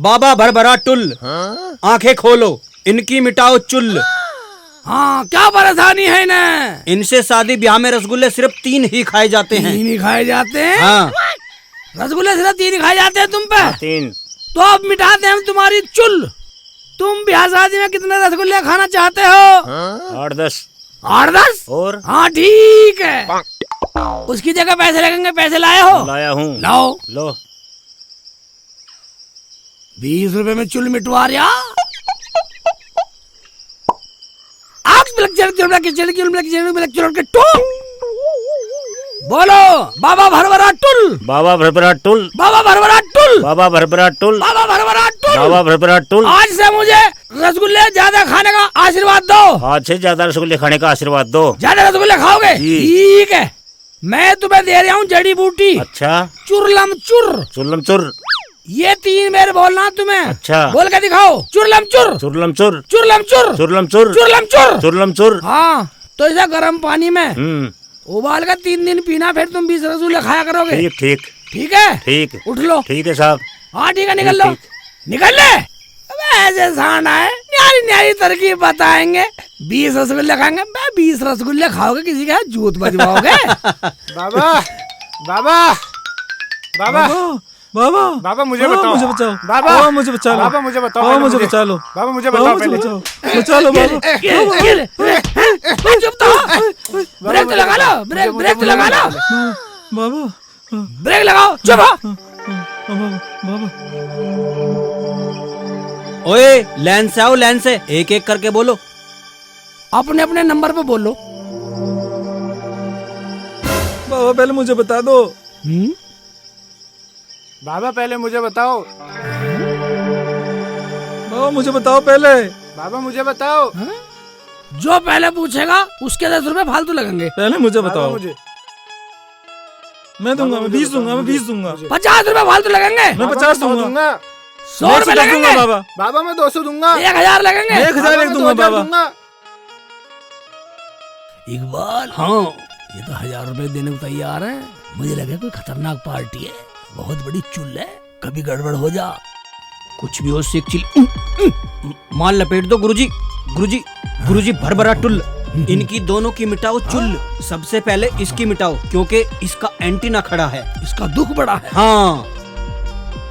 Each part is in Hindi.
बाबा भरभरा टुल, आंखें खोलो, इनकी मिटाओ चुल। हाँ, क्या परेशानी है ना? इनसे शादी ब्याह में रसगुल्ले सिर्फ 3 ही खाए जाते हैं। 3 ही खाए जाते हैं? हाँ। रसगुल्ले सिर्फ 3 ही खाए जाते हैं तुम पे? 3। तो अब मिटाते हैं हम तुम्हारी चुल। तुम ब्याह शादी में कितने रसगुल्ले खाना चाहते हो? 8-10। 8-10? और? हाँ ठीक है। उसकी जगह पैसे लगेंगे, पैसे लाए हो? लाया हूँ। लाओ। लो। 20 रुपए में चुल मिटवा रहा। बोलो बाबा भरभरा टुल, बाबा भरभरा टुल, बाबा भरभरा टुल, बाबा भरभरा टुल, बाबा भरभरा टुल, बाबा भरभरा टुल। आज से मुझे रसगुल्ले ज्यादा खाने का आशीर्वाद दो। आज से ज्यादा रसगुल्ले खाने का आशीर्वाद दो। ज्यादा रसगुल्ले खाओगे? ठीक है, मैं तुम्हें दे रहा हूँ जड़ी बूटी। अच्छा। चुरलम चुर। चुरलम चुर। ये 3 बार बोलना तुम्हें। अच्छा। बोल के दिखाओ। चुरलम चुर, चुरलम चुर, चुरलम चुर, चुरलम चुर, चुरलम चुर, चुरलम चुर। हाँ, तो इसे गर्म पानी में उबाल कर 3 दिन पीना, फिर तुम 20 रसगुल्ले खाया करोगे। ठीक ठीक ठीक है? ठीक। उठ लो। ठीक है साहब। हाँ ठीक है, निकल लो। निकल ले। ऐसे सांड आए, न्यारी न्यारी तरकीब बताएंगे। 20 रसगुल्ले खाएंगे। 20 रसगुल्ले खाओगे, किसी का जूत बजवाओगे। बाबा बाबा बाबा बाबा बाबा मुझे बताओ, मुझे बचाओ। बाबा मुझे बचा लो। बाबा मुझे बताओ, बाबा मुझे बचा लो। बाबा मुझे बताओ पहले। बचा लो बाबा। चुप तो। ब्रेक तो लगा लो, ब्रेक तो लगा लो। बाबा ब्रेक लगाओ, चुप हो। बाबा ओए लाइन से आओ, लाइन से एक एक करके बोलो। अपने अपने नंबर पे बोलो। बाबा पहले मुझे बता दो। बाबा पहले मुझे बताओ। बाबा मुझे बताओ पहले। बाबा मुझे बताओ। जो पहले पूछेगा उसके 10 रुपए फालतू लगेंगे। पहले मुझे बाबा बताओ। मुझे मैं दूंगा, मैं 20 दूंगा, मैं 20 दूंगा। 50 रुपए फालतू लगेंगे। मैं 50 दूंगा। 100 रुपए लगेंगे। बाबा बाबा मैं 200 दूंगा। 1000 लगेंगे। 1000 एक दूंगा बाबा। इकबाल, हाँ, ये तो 1000 रुपए देने को तैयार है। मुझे लगे कोई खतरनाक पार्टी है, बहुत बड़ी चुल है, कभी गड़बड़ हो जा। कुछ भी हो, सीख चिल माल लपेट दो। गुरुजी गुरुजी गुरुजी भरभरा टुल, इनकी दोनों की मिटाओ चुल। सबसे पहले इसकी मिटाओ, क्योंकि इसका एंटीना खड़ा है, इसका दुख बड़ा है। हाँ।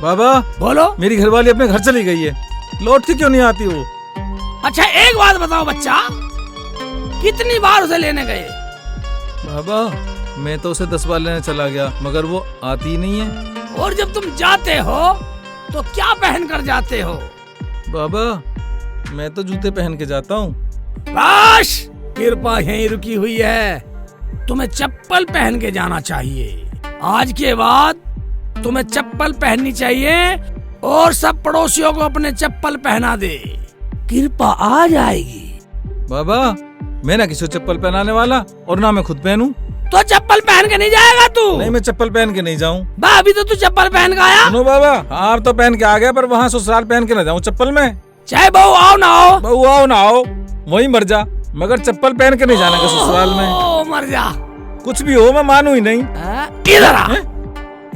बाबा बोलो। मेरी घरवाली अपने घर चली गई है, लौट के क्यों नहीं आती वो? अच्छा एक बात बताओ बच्चा, कितनी बार उसे लेने गए? बाबा मैं तो उसे 10 बार लेने चला गया, मगर वो आती ही नहीं है। और जब तुम जाते हो तो क्या पहन कर जाते हो? बाबा मैं तो जूते पहन के जाता हूँ। बस कृपा यहीं रुकी हुई है, तुम्हें चप्पल पहन के जाना चाहिए। आज के बाद तुम्हें चप्पल पहननी चाहिए और सब पड़ोसियों को अपने चप्पल पहना दे, कृपा आ जाएगी। बाबा मैं ना किसी को चप्पल पहनाने वाला और ना मैं खुद पहनूं। तो चप्पल पहन के नहीं जाएगा तू? नहीं मैं चप्पल पहन के नहीं जाऊं। अभी तो तू चप्पल पहन के आया। सुनो बाबा, आप तो पहन के आ गया, पर वहाँ ससुराल पहन के ना जाऊं चप्पल में। चाहे बहू आओ ना हो, बहू आओ ना आओ वही मर जा, मगर चप्पल पहन के नहीं जाने का ससुराल में। ओ मर जा। कुछ भी हो मैं मानू ही नहीं। इधर आ,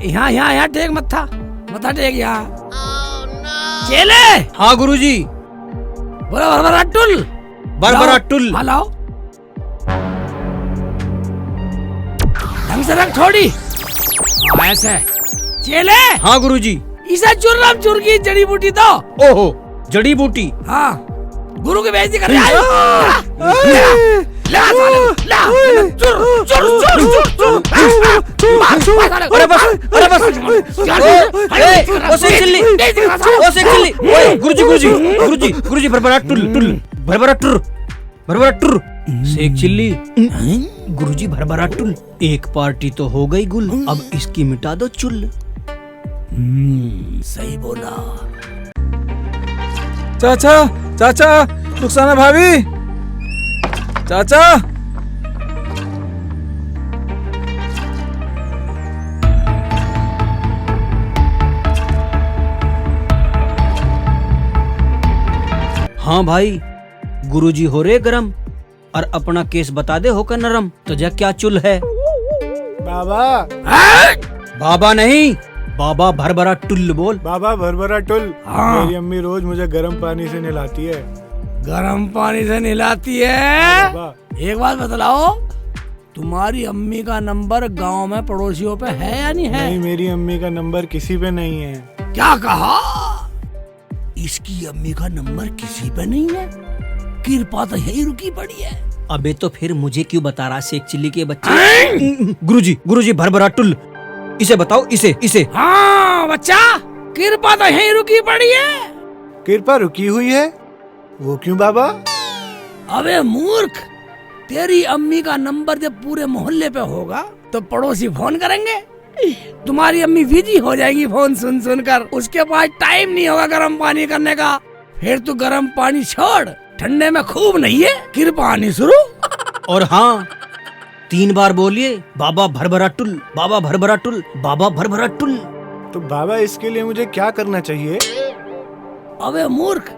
यहाँ यहाँ यहाँ टेक मत्था, मत्था टेक यहाँ। चेले। हाँ गुरुजी। बोलो भरभरा टुल, भरभरा टुल। हाँ लाओ, ढंग से रख थोड़ी। हाँ, ऐसे। चेले। हाँ गुरुजी। इसे चुर्रम चुर की जड़ी बूटी दो। ओहो जड़ी बूटी। हाँ, गुरु की बेइज्जती कर रहा है। ला ला चुर चुर चुर चुर। अरे बस, अरे बस। ओ शेख चिल्ली, ओ शेख चिल्ली। ओए गुरुजी गुरुजी गुरुजी गुरुजी भरभरा टुल टुल, भरभरा टुर, भरभरा टुर। शेख चिल्ली, गुरुजी भरभरा टुल। एक पार्टी तो हो गई गुल, अब इसकी मिटा दो चुल। सही बोला। चाचा चाचा, रुखसाना भाभी, चाचा। हाँ भाई, गुरुजी हो रे गरम, और अपना केस बता दे होकर नरम। तुझे क्या चुल है? बाबा बाबा नहीं, बाबा भरभरा टुल्ल बोल। बाबा भरभरा टुल। हाँ। मेरी अम्मी रोज मुझे गर्म पानी से नहलाती है। गर्म पानी से नहलाती है। बाबा एक बात बतलाओ, तुम्हारी अम्मी का नंबर गांव में पड़ोसियों पे है या नहीं है? नहीं, मेरी अम्मी का नंबर किसी पे नहीं है। क्या कहा? इसकी अम्मी का नंबर किसी पे नहीं है? कृपा तो यही रुकी पड़ी है। अबे तो फिर मुझे क्यों बता रहा शेख चिल्ली के बच्चे? गुरुजी भरभरा टुल, इसे बताओ, इसे। हाँ बच्चा, कृपा तो यही रुकी पड़ी है। कृपा रुकी हुई है? वो क्यों बाबा? अबे मूर्ख, तेरी अम्मी का नंबर जब पूरे मोहल्ले पे होगा तो पड़ोसी फोन करेंगे, तुम्हारी अम्मी बिजी हो जाएगी फोन सुन सुन कर, उसके पास टाइम नहीं होगा गर्म पानी करने का। फिर तू गर्म पानी छोड़, ठंडे में खूब नहीं है, कृपा आनी शुरू। और हाँ, 3 बार बोलिए, बाबा भरभरा टुल, बाबा भरभरा टुल, बाबा भरभरा टुल। तो बाबा इसके लिए मुझे क्या करना चाहिए? अबे मूर्ख,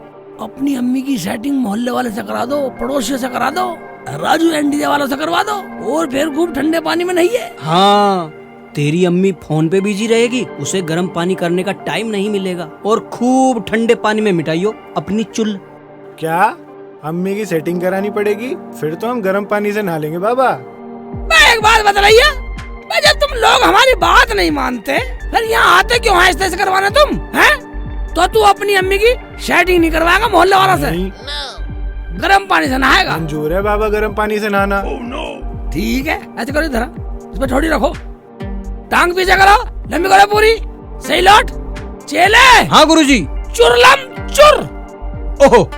अपनी अम्मी की सेटिंग मोहल्ले वाले से करा दो, पड़ोसियों से करा दो, राजू एनडीजे वालों से करवा दो, और फिर खूब ठंडे पानी में नहीं है। हाँ, तेरी अम्मी फोन पे बिजी रहेगी, उसे गर्म पानी करने का टाइम नहीं मिलेगा, और खूब ठंडे पानी में मिटाइयो अपनी चुल। क्या अम्मी की सेटिंग करानी पड़ेगी? फिर तो हम गर्म पानी से नहा लेंगे बाबा। मैं एक बात बतलाइए, जब तुम लोग हमारी बात नहीं मानते फिर यहाँ आते क्यों है इस करवाने तुम हैं? तो तू अपनी अम्मी की सेटिंग नहीं करवाएगा मोहल्ले वालों से, नहीं, गर्म पानी से नहाएगा। मंजूर है बाबा गर्म पानी से नहाना। ठीक है, ऐसे करो, इधर इस पर थोड़ी रखो, टांग पीछे करो, लंबी करो पूरी, सही लौट, चेले। हाँ गुरुजी। चुरलम चुर। ओहो।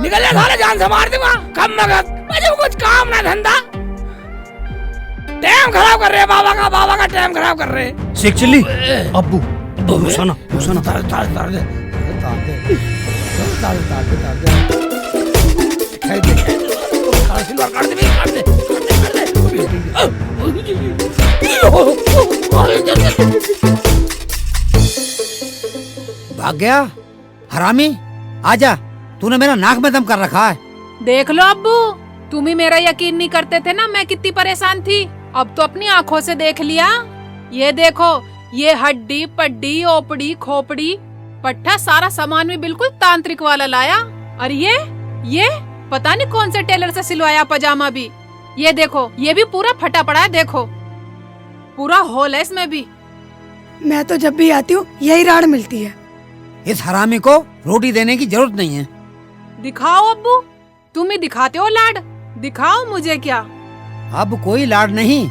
निकल जा, जान से मार दूंगा। कम मगज, मुझे कुछ काम ना धंधा, टाइम खराब कर रहे हैं बाबा का टाइम खराब कर रहे हैं। शेख चिल्ली, अब्बू घुसाना। भाग गया हरामी, आजा, तूने मेरा नाक में दम कर रखा है। देख लो अब्बू, तुम ही मेरा यकीन नहीं करते थे ना मैं कितनी परेशान थी, अब तो अपनी आँखों से देख लिया। ये देखो, ये हड्डी पड्डी ओपड़ी खोपड़ी पट्टा सारा सामान भी बिल्कुल तांत्रिक वाला लाया। और ये पता नहीं कौन से टेलर से सिलवाया पजामा भी। ये देखो, ये भी पूरा फटा पड़ा है, देखो पूरा होल है इसमें भी। मैं तो जब भी आती हूँ यही राड़ मिलती है। इस हरामी को रोटी देने की जरूरत नहीं है। दिखाओ अब्बू, तुम ही दिखाते हो लाड, दिखाओ मुझे क्या। अब कोई लाड नहीं,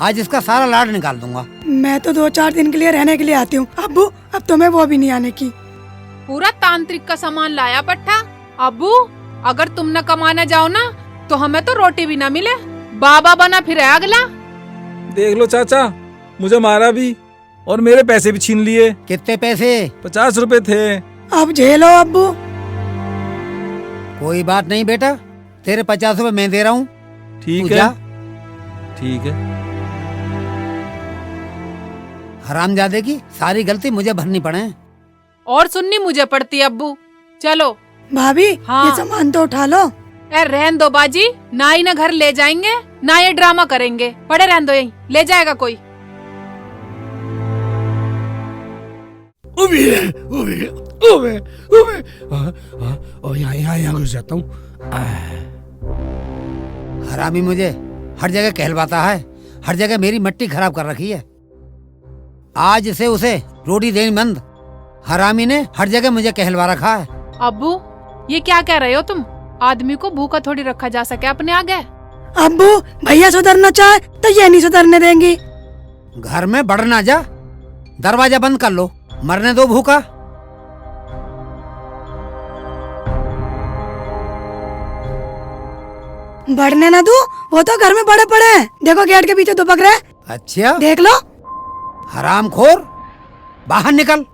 आज इसका सारा लाड निकाल दूंगा। मैं तो 2-4 दिन के लिए रहने के लिए आती हूँ अब्बू, अब तुम्हें वो भी नहीं आने की। पूरा तांत्रिक का सामान लाया पट्टा। अब्बू, अगर तुम न कमाने जाओ ना तो हमें तो रोटी भी न मिले, बाबा बना फिर है अगला। देख लो चाचा, मुझे मारा भी और मेरे पैसे भी छीन लिए। कितने पैसे? 50 रुपए थे। अब झेलो अब्बू। कोई बात नहीं बेटा, तेरे 50 रुपए मैं दे रहा हूँ। ठीक है, ठीक है। हरामजादे की सारी गलती मुझे भरनी पड़े। और सुननी मुझे पड़ती अब्बू। चलो भाभी, हाँ। ये सामान तो उठा लो। ए रहन दो बाजी, ना ही ना घर ले जाएंगे ना ये ड्रामा करेंगे, पड़े रहन दो, यहीं ले जाएगा कोई। यहाँ घुस जाता हूँ। हरामी मुझे हर जगह कहलवाता है, हर जगह मेरी मिट्टी खराब कर रखी है। आज इसे उसे रोटी देनी बंद। हरामी ने हर जगह मुझे कहलवा रखा है। अब्बू, ये क्या कह रहे हो तुम? आदमी को भूखा थोड़ी रखा जा सके अपने आगे। अब्बू, भैया सुधरना चाहे तो ये नहीं सुधरने देंगी। घर में बढ़ना जा, दरवाजा बंद कर लो, मरने दो भूखा। बढ़ने ना दो, वो तो घर में बड़े पड़े हैं, देखो गेट के पीछे दुबक रहे। अच्छा, देख लो। हरामखोर, बाहर निकल।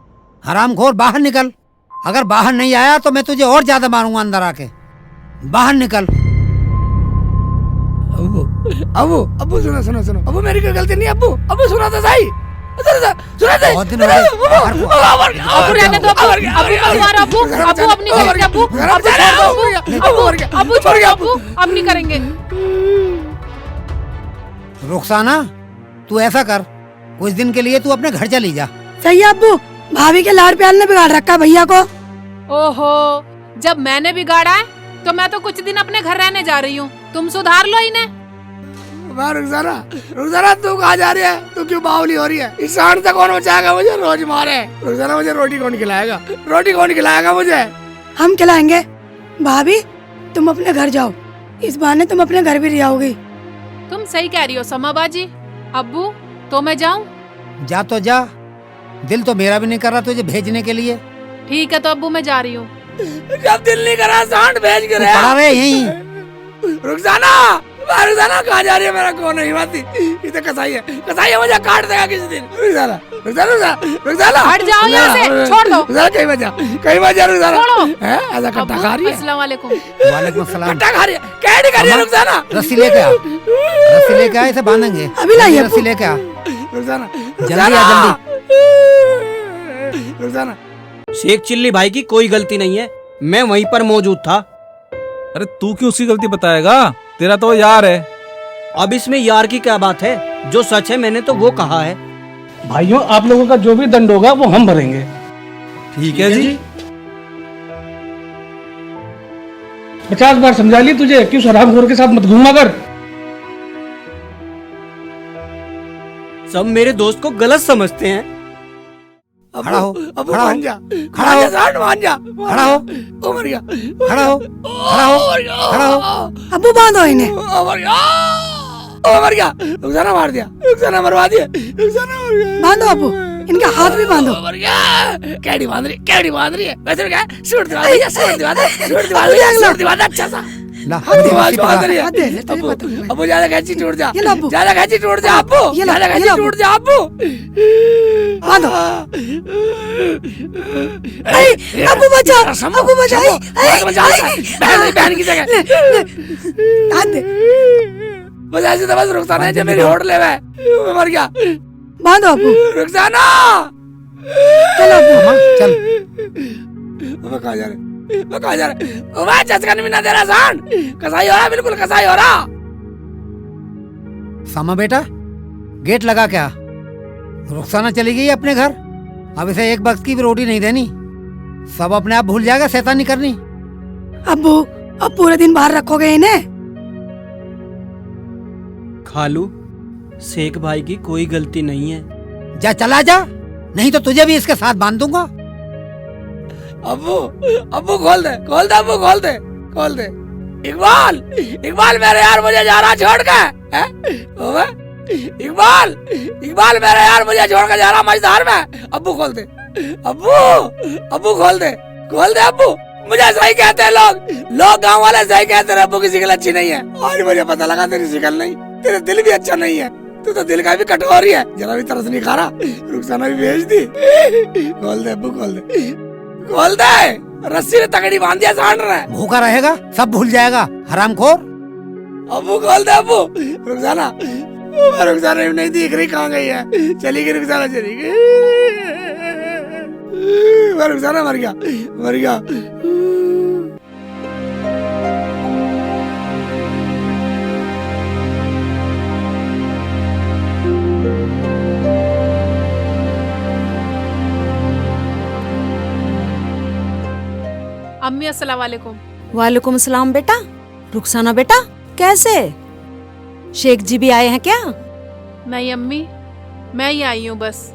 हरामखोर, बाहर निकल। अगर बाहर नहीं आया तो मैं तुझे और ज्यादा मारूंगा अंदर आके। बाहर निकल। अबू अबू सुनो सुनो सुनो, अबू मेरी कोई गलती नहीं, अबू अबू सुनो तो सही, सुनो तो बहुत दिन हो गए। अबू रहने दो, अबू मत मारो, अबू अबू अब नहीं करेंगे, अबू अबू छोड़ दो, अबू अबू छोड़ दो, अबू अब नहीं करेंगे। रुखसाना, तू ऐसा कर, कुछ दिन के लिए तू अपने घर चली जा। सही है अब्बू, भाभी के लाड़ प्यार ने बिगाड़ रखा है भैया को। ओहो, जब मैंने बिगाड़ा है तो मैं तो कुछ दिन अपने घर रहने जा रही हूँ, तुम सुधार लो इन्हें। रुखसाना, रुखसाना तू कहाँ जा रही है? तू क्यों बावली हो रही है? इस सांड से कौन बचाएगा मुझे? रोज मारे। रुखसाना मुझे रोटी कौन खिलाएगा? रोटी कौन खिलाएगा मुझे? हम खिलाएंगे। भाभी तुम अपने घर जाओ, इस बहाने तुम अपने घर भी रह आओगी। तुम सही कह रही हो समा बाजी। अब्बू तो मैं जाऊँ? जा तो जा, दिल तो मेरा भी नहीं कर रहा तुझे भेजने के लिए। ठीक है तो अब्बू मैं जा रही हूँ। जब दिल नहीं करा सांड भेज के तू पड़ा रहे यहीं। रुखसाना, रुखसाना कहाँ जा रही है? मेरा कौन नहीं बाती, ये तो कसाई है, कसाई है, मुझे काट देगा किसी दिन। रुखसाना, रुखसाना, रुखसाना हट जाओ यहाँ से, छोड़ दो। रुखसाना कहीं मत जा, कहीं मत जा रुखसाना। हैं? ऐसा कट्टा खा रही है? अस्सलाम वालेकुम। वालेकुम अस्सलाम। कट्टा खा रही है? क्या नहीं खा रही है रुखसाना? रस्सी लेके आ, रस्सी लेके आ, इसे बांधेंगे। अभी लाइए रस्सी लेके आ, रुखसाना, जल्दी आ जल्दी। रुखसाना, शेख चिल्ली भाई की कोई गलती नहीं है, मैं वहीं पर मौजूद था। अरे तू क्यों उसकी गलती बताएगा? तेरा तो वो यार है। अब इसमें यार की क्या बात है, जो सच है मैंने तो वो कहा है। भाइयों आप लोगों का जो भी दंड होगा वो हम भरेंगे। ठीक है जी। 50 बार समझा ली तुझे कि उस हरामखोर के साथ मत घूमा कर। सब मेरे दोस्त को गलत समझते हैं। खड़ा हो, अब खड़ा हो, मान जा, खड़ा हो, सांड मान जा, खड़ा हो, ओ मर गया, खड़ा हो, खड़ा हो, खड़ा हो। अब्बू बांधो इन्हें। ओ मर गया, ओ मर गया, रुखसाना मार दिया, रुखसाना मरवा दिया, रुखसाना मर गया। बांधो अब्बू, इनका हाथ भी बांधो। मर गया, कैडी बांध रही, कैडी बांध रही है। वैसे क्या सूट दिवा दे, सूट दिवा दे, सूट दिवा दे, सूट दिवा दे अच्छा सा। ला, आवाज बांध रही है। हाथ दे, तुझे पता है। अबू ज्यादा कैची टूट जा, ये लो अब्बू। ज्यादा कैची टूट जा अबू, ये लो, ज्यादा ये कैची लो टूट जा अबू। बांधो। अब्बू बचाओ, अब्बू बचाओ। बहन की जगह हाथ दे, बस ऐसे तो बस रुखसाना है जो मेरी होड़ ले मैं मर गया। बांधो अब्बू। रुखसाना, चलो अब्बू। अम्मा, चल। वो कहाँ जा रहे? वो कहाँ जा रहे? वो चस्कन भी ना दे रहा सांड, कसाई हो रहा, बिल्कुल कसाई हो रहा। सामा बेटा, गेट लगा क्या? रुखसाना चली गई अपने घर, अब इसे एक वक्त की भी रोटी नहीं देनी, सब अपने आप भूल जाएगा शैतानी करनी। अब्बू अब पूरे दिन बाहर रखोगे इन्हें? खालू, शेख भाई की कोई गलती नहीं है। जा चला जा, नहीं तो तुझे भी इसके साथ बांध दूंगा। अब्बू, अब्बू खोल दे, खोल दे अब्बू, खोल दे, खोल दे। इकबाल, इकबाल मेरे यार मुझे जा रहा छोड़ के, हैं? ओए, इकबाल, इकबाल मेरे यार मुझे छोड़ के जा रहा मझधार में। अब्बू खोल दे, अब्बू, अब्बू खोल दे, खोल दे अब्बू। मुझे सही कहते हैं लोग गांव वाले सही कहते हैं अब्बू की शिकल अच्छी नहीं है। आज मुझे पता लगा तेरी शिकल नहीं, तेरा दिल भी अच्छा नहीं है, तू तो दिल का भी कठोर ही है, जरा भी तरस नहीं खा रहा। रुखसाना भी भेज दी। खोल दे अब्बू, खोल दे, खोल दे। रस्सी ने तगड़ी बांध दिया सांड रहा। भूखा रहेगा, सब भूल जाएगा हरामखोर। अब्बू खोल दे अब्बू। रुखसाना, रुखसाना नहीं दिख रही, कहाँ गई है? चली गई रुखसाना, चली गई। रुखसाना मर गया, मर गया। अम्मी अस्सलाम वालेकुम। वालेकुम सलाम बेटा। रुखसाना बेटा कैसे? शेख जी भी आए हैं क्या? नहीं अम्मी, मैं ही आई हूँ बस।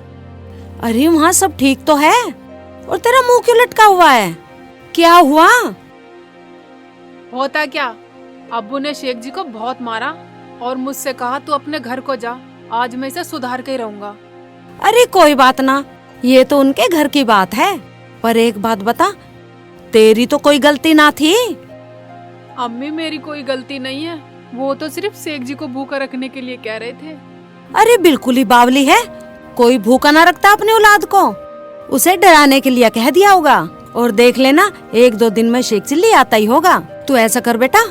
अरे वहाँ सब ठीक तो है, और तेरा मुंह क्यों लटका हुआ है? क्या हुआ? होता क्या, अब्बू ने शेख जी को बहुत मारा और मुझसे कहा तू अपने घर को जा, आज मैं इसे सुधार के ही रहूंगा। अरे कोई बात ना, ये तो उनके घर की बात है, पर एक बात बता, तेरी तो कोई गलती ना थी। अम्मी मेरी कोई गलती नहीं है, वो तो सिर्फ शेख जी को भूखा रखने के लिए कह रहे थे। अरे बिल्कुल ही बावली है, कोई भूखा ना रखता अपनी औलाद को, उसे डराने के लिए कह दिया होगा। और देख लेना, 1-2 दिन में शेख चिल्ली आता ही होगा। तू ऐसा कर बेटा,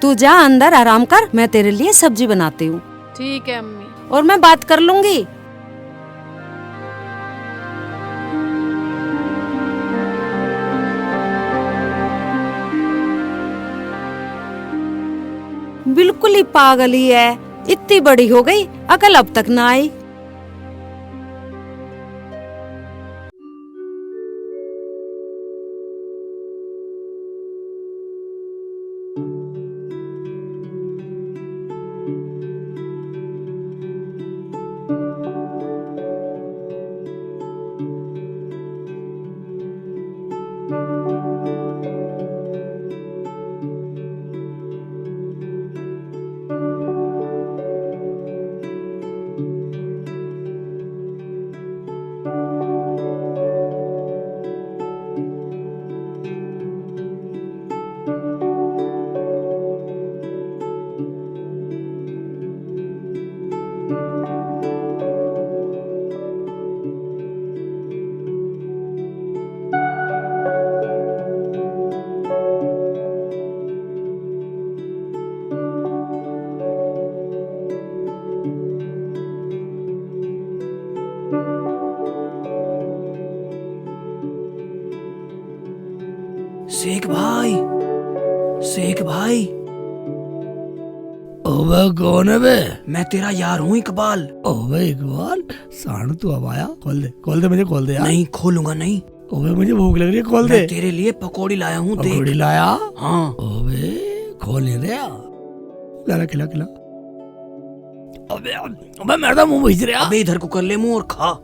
तू जा अंदर आराम कर, मैं तेरे लिए सब्जी बनाती हूँ ठीक है अम्मी। और मैं बात कर लूंगी। बिल्कुल ही पागल ही है, इतनी बड़ी हो गई अकल अब तक ना आई। शेख भाई, शेख भाई। ओबे कौन है बे? मैं तेरा यार हूँ इकबाल। ओबे इकबाल, सांड तू अब आया? खोल दे मुझे, खोल दे यार। नहीं खोलूंगा नहीं। ओबे मुझे भूख लग रही है, खोल दे। मैं तेरे लिए पकौड़ी लाया हूँ, देख। पकौड़ी लाया? हाँ। ओबे खोल नहीं रहा, ला खिला खिला। अबे मेरा तो मुंह भीज रहा। अबे इधर को कर ले मुंह और खा।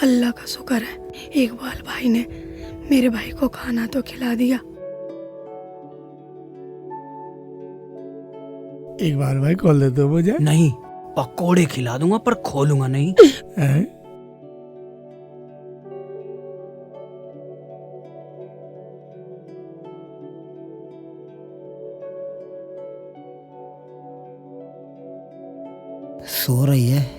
अल्लाह का शुक्र है इकबाल भाई ने मेरे भाई को खाना तो खिला दिया। इकबाल भाई खोल दे तो मुझे। नहीं, पकोड़े खिला दूंगा पर खोलूंगा नहीं। सो रही है।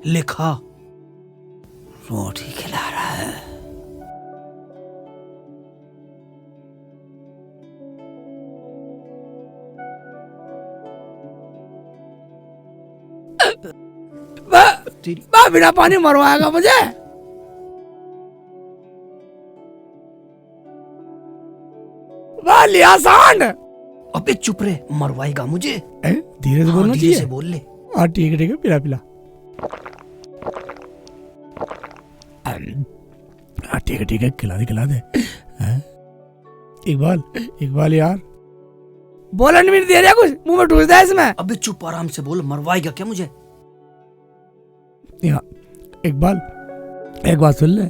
लिखा रोटी खिला रहा है। बिना पानी मरवाएगा मुझे। लिया सांड। अबे चुप रे, मरवाएगा मुझे। धीरे से बोलना चाहिए। बोल ले। हाँ ठीक है, पिला पिला। ठीक है, खिला दे। इकबाल यार, बोला नहीं दे रहा कुछ, मुंह में ठूस दे इसमें। अबे चुप, आराम से बोल, मरवाएगा क्या मुझे? इकबाल एक बात सुन ले,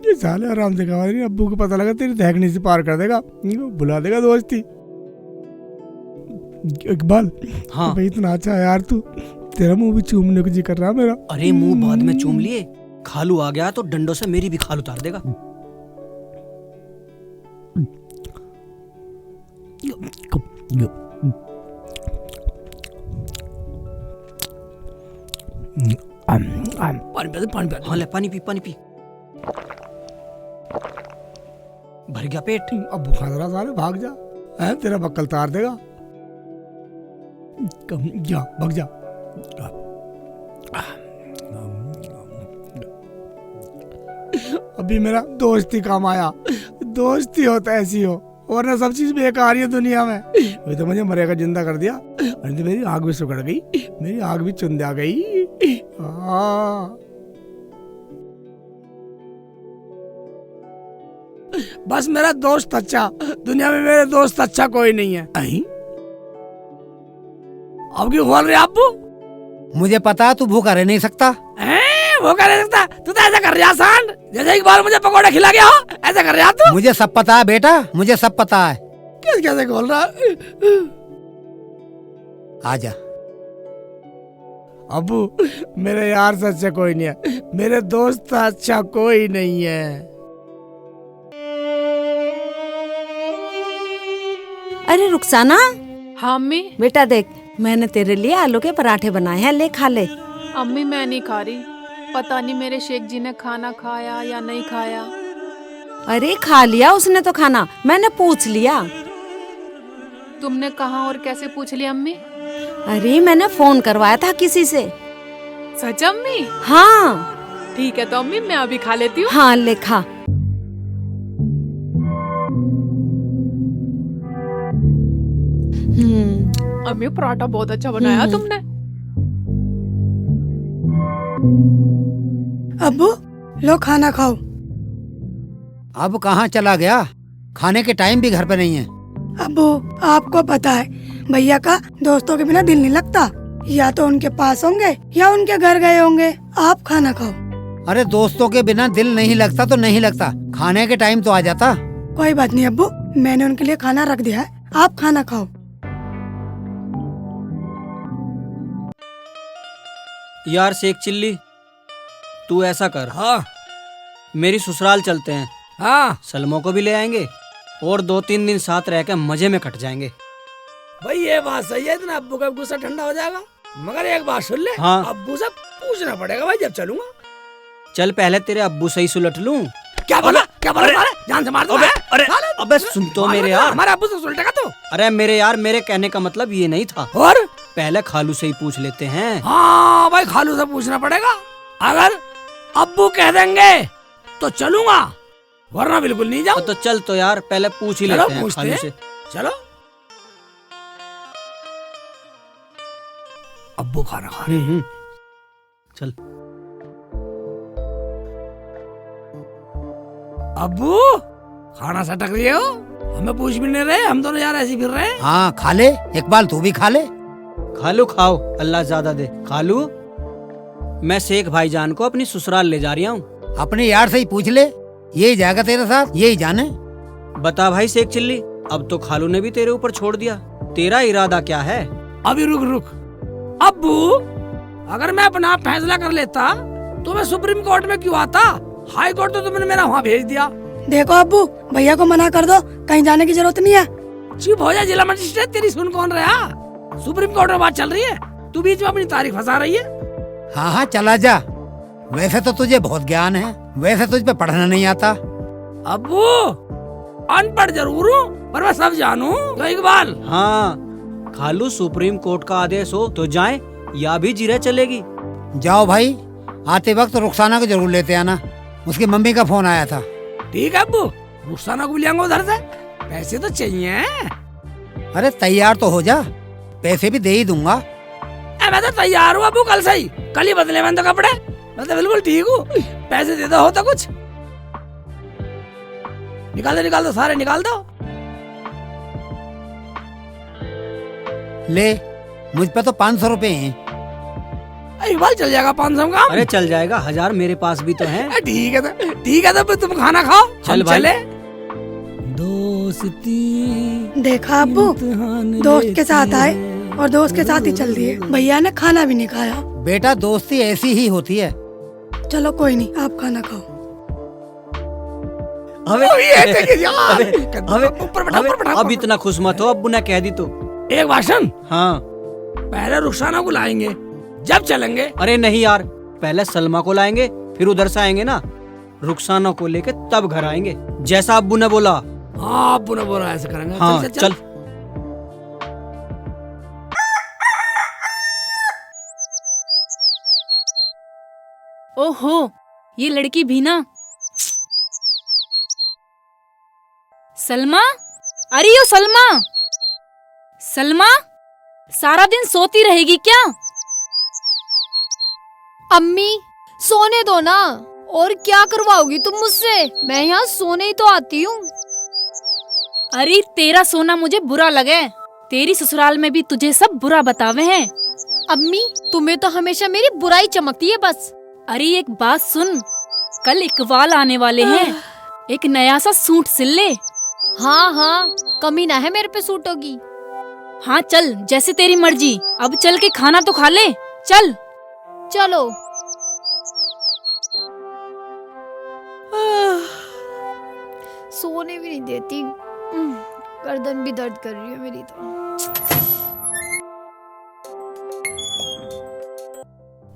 ये साले आराम से खवा रही, अब्बू को पता लगा तेरी दहकनी से पार कर देगा, बुला देगा दोस्ती। इकबाल हाँ भाई, इतना अच्छा है यार तू, तेरा मुंह भी चूमने को जी कर रहा मेरा। अरे मुंह बाद में चूम लिए, खालू आ गया तो डंडों से मेरी भी खाल उतार देगा। पानी हाँ ले, पानी पी। भर गया पेट। अब बुखार रहा साले, भाग जा, है तेरा बक्कल तार देगा। जा भाग जा। अभी मेरा दोस्ती काम आया, दोस्ती होता ऐसी हो, वरना सब चीज बेकार है दुनिया में। अभी तो मुझे मरेगा जिंदा कर दिया, अरे तो मेरी आग भी सुगड़ गई, मेरी आग भी चुंदा गई। हाँ। बस मेरा दोस्त अच्छा, दुनिया में मेरे दोस्त अच्छा कोई नहीं है। अब क्यों खोल रहे अब्बू? मुझे पता है तू भूखा रह नहीं सकता। वो कर नहीं सकता, तू तो ऐसा कर रहा सांड, जैसे एक बार मुझे पकौड़े खिला गया हो, ऐसा कर रहा तू। मुझे सब पता है बेटा, मुझे सब पता है। कैसे कैसे खोल रहा? आजा। अबू मेरे यार से अच्छा कोई नहीं है, मेरे दोस्त से अच्छा कोई नहीं है। अरे रुखसाना, हाँ अम्मी। बेटा देख, मैंने तेरे लिए आलू के पराठे बनाए हैं, ले खा ले। अम्मी मैं नहीं खा रही, पता नहीं मेरे शेख जी ने खाना खाया या नहीं खाया। अरे खा लिया उसने तो खाना, मैंने पूछ लिया। तुमने कहाँ और कैसे पूछ लिया अम्मी? अरे मैंने फोन करवाया था किसी से। सच अम्मी? हाँ। ठीक है तो अम्मी मैं अभी खा लेती हूँ। हाँ ले खा। अम्मी पराठा बहुत अच्छा बनाया तुमने। अब्बू लो खाना खाओ। अब कहाँ चला गया? खाने के टाइम भी घर पे नहीं है। अब्बू आपको पता है भैया का दोस्तों के बिना दिल नहीं लगता, या तो उनके पास होंगे या उनके घर गए होंगे। आप खाना खाओ। अरे दोस्तों के बिना दिल नहीं लगता तो नहीं लगता, खाने के टाइम तो आ जाता। कोई बात नहीं अब्बू, मैंने उनके लिए खाना रख दिया है, आप खाना खाओ। यार शेख चिल्ली, तू ऐसा कर, हाँ मेरी ससुराल चलते हैं, हाँ सलमों को भी ले आएंगे और 2-3 दिन साथ रह के मजे में कट जाएंगे। भाई ये बात सही है, इतना अब्बू का गुस्सा ठंडा हो जाएगा। मगर एक बात सुन ले, हाँ। अब्बू से पूछना पड़ेगा भाई जब चलूंगा। चल पहले तेरे अब्बू से ही सुलट लूं। क्या बोला? क्या बोला? मारे? जान से मार दूं मैं? अबे सुन तो मेरे यार, हमारे अब्बू से सुलटेगा तो। अरे मेरे यार, मेरे कहने का मतलब ये नहीं था। और पहले खालू से ही पूछ लेते हैं। हाँ भाई खालू से पूछना पड़ेगा। अगर अब्बू कह देंगे तो चलूंगा, वरना बिल्कुल नहीं जाऊं। तो चल तो यार पहले पूछ ही चलो, लेते हैं पूछते खालू हैं। से। चलो अब्बू खाना खा रहे हैं। चल। अब्बू खाना सटक रही हो, हमें पूछ भी नहीं रहे, हम दोनों यार ऐसे फिर रहे हैं। हाँ खा ले, इकबाल तू भी खा ले। खालू खाओ, अल्लाह ज्यादा दे। खालू, मैं शेख भाईजान को अपनी ससुराल ले जा रहा हूँ। अपने यार से ही पूछ ले, यही जाएगा तेरे साथ, यही जाने। बता भाई शेख चिल्ली, अब तो खालू ने भी तेरे ऊपर छोड़ दिया, तेरा इरादा क्या है? अभी रुक रुक अब्बू, अगर मैं अपना फैसला कर लेता तो मैं सुप्रीम कोर्ट में क्यों आता? हाई कोर्ट तो तुमने मेरा वहाँ भेज दिया। देखो अब्बू, भैया को मना कर दो, कहीं जाने की जरूरत नहीं है। चुप हो जा जिला मजिस्ट्रेट, तेरी सुन कौन रहा? सुप्रीम कोर्ट में बात चल रही है, तू बीच में अपनी तारीख फंसा रही है। हाँ हाँ चला जा, वैसे तो तुझे बहुत ज्ञान है, वैसे तुझ पे पढ़ना नहीं आता। अब्बू अनपढ़ जरूर हूँ पर मैं सब जानू। तो इकबाल, हाँ खालू, सुप्रीम कोर्ट का आदेश हो तो जाएं या भी जिरे चलेगी। जाओ भाई, आते वक्त रुखसाना को जरूर लेते आना, उसकी मम्मी का फोन आया था। ठीक है अब्बू, रुखसाना को लियांगा उधर से, पैसे तो चाहिए। अरे तैयार तो हो जा, पैसे भी दे ही दूंगा। मैं तो तैयार हूँ अब्बू, कल से ही, कल ही बदले मैंने तो कपड़े, मैं तो बिल्कुल ठीक हूँ। पैसे दे दो, होता कुछ निकाल दो, सारे निकाल दो। ले, मुझ पे तो 500 रुपए हैं। इकबाल चल जाएगा 500 का। अरे चल जाएगा, 1000 मेरे पास भी तो है। ठीक है तो, ठीक है तो तुम खाना खाओ, चल हम भाई। चले। दोस्ती देखा अब्बू, दोस्त के साथ आए और दोस्त के साथ ही चल दिए। भैया ने खाना भी नहीं खाया। बेटा दोस्ती ऐसी ही होती है। चलो कोई नहीं, आप खाना खाओ। अब इतना खुश मत हो, अब्बू ने कह दी तो। एक भाषण, हाँ पहले रुखसाना को लाएंगे, जब चलेंगे। अरे नहीं यार, पहले सलमा को लाएंगे, फिर उधर से आएंगे ना, रुखसाना को लेके तब घर आएंगे, जैसा अब्बू ने बोला। हाँ अब्बू ने बोला ऐसे करेंगे। हाँ चल। ओहो, ये लड़की भी ना। सलमा, अरे यो सलमा, सलमा सारा दिन सोती रहेगी क्या? अम्मी सोने दो ना, और क्या करवाओगी तुम मुझसे? मैं यहाँ सोने ही तो आती हूँ। अरे तेरा सोना मुझे बुरा लगे, तेरी ससुराल में भी तुझे सब बुरा बतावे हैं। अम्मी तुम्हें तो हमेशा मेरी बुराई चमकती है बस। अरे एक बात सुन, कल इकबाल आने वाले हैं, एक नया सा सूट सिल ले। हाँ हाँ, कमी ना है मेरे पे सूटों की। हाँ चल, जैसे तेरी मर्जी। अब चल के खाना तो खा ले, चल। चलो। सोने भी नहीं देती, गर्दन भी दर्द कर रही है मेरी तो।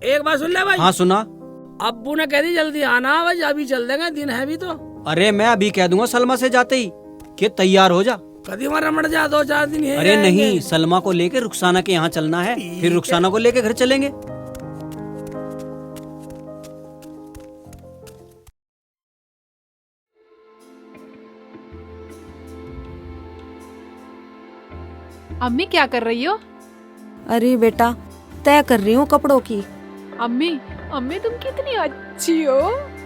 एक बात सुन ले भाई। हाँ सुना। अब्बू ने कह दी जल्दी आना, भाई अभी चल देंगे, दिन है भी तो। अरे मैं अभी कह दूंगा सलमा से जाते ही कि तैयार हो जा। कभी वहाँ रमड़ जा, 2-4 दिन है। अरे नहीं, सलमा को लेके रुखसाना के यहाँ चलना है, फिर रुखसाना को लेके घर चलेंगे। अम्मी क्या कर रही हो? अरे बेटा, तय कर रही हूँ कपड़ों की। अम्मी अम्मी तुम कितनी अच्छी हो,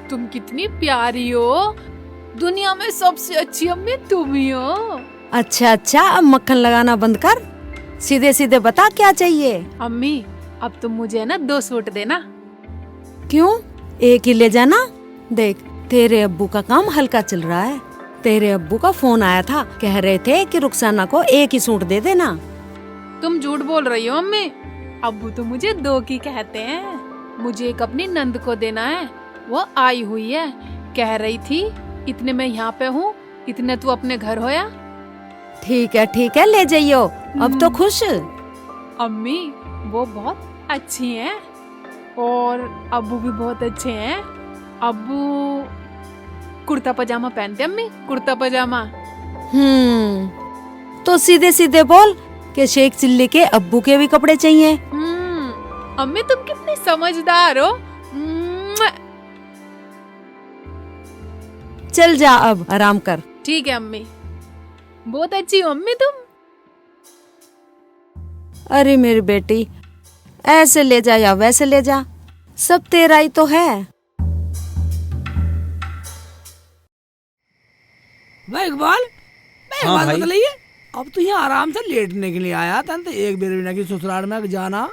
तुम कितनी प्यारी हो, दुनिया में सबसे अच्छी अम्मी तुम ही हो। अच्छा अच्छा, अब मक्खन लगाना बंद कर, सीधे सीधे बता क्या चाहिए। अम्मी अब तुम मुझे ना 2 सूट देना। क्यों, एक ही ले जाना। देख, तेरे अब्बू का काम हल्का चल रहा है। तेरे अब्बू का फोन आया था, कह रहे थे कि रुखसाना को एक ही सूट दे देना। तुम झूठ बोल रही हो अम्मी, अब्बू तो मुझे 2 की कहते हैं। मुझे एक अपनी नंद को देना है, वो आई हुई है, कह रही थी इतने मैं यहाँ पे हूँ, इतने तू अपने घर होया। ठीक है ले जाइयो, अब तो खुश। अम्मी वो बहुत अच्छी हैं और अब्बू भी बहुत अच्छे हैं। अब्बू कुर्ता पजामा पहनते अम्मी, कुर्ता पजामा। तो सीधे सीधे बोल कि शेख चिल्ली के अब्बू के भी कपड़े चाहिए। अम्मी तुम कितनी समझदार हो। चल जा, अब आराम कर। ठीक है अम्मी, बहुत अच्छी हो अम्मी तुम। अरे मेरी बेटी, ऐसे ले जा या वैसे ले जा, सब तेरा ही तो है। भाई इकबाल, मैं हाँ बात भाई। बतलाइए, अब तो यहाँ आराम से लेटने के लिए आया था, तो एक बेर बिना की ससुराल में जाना।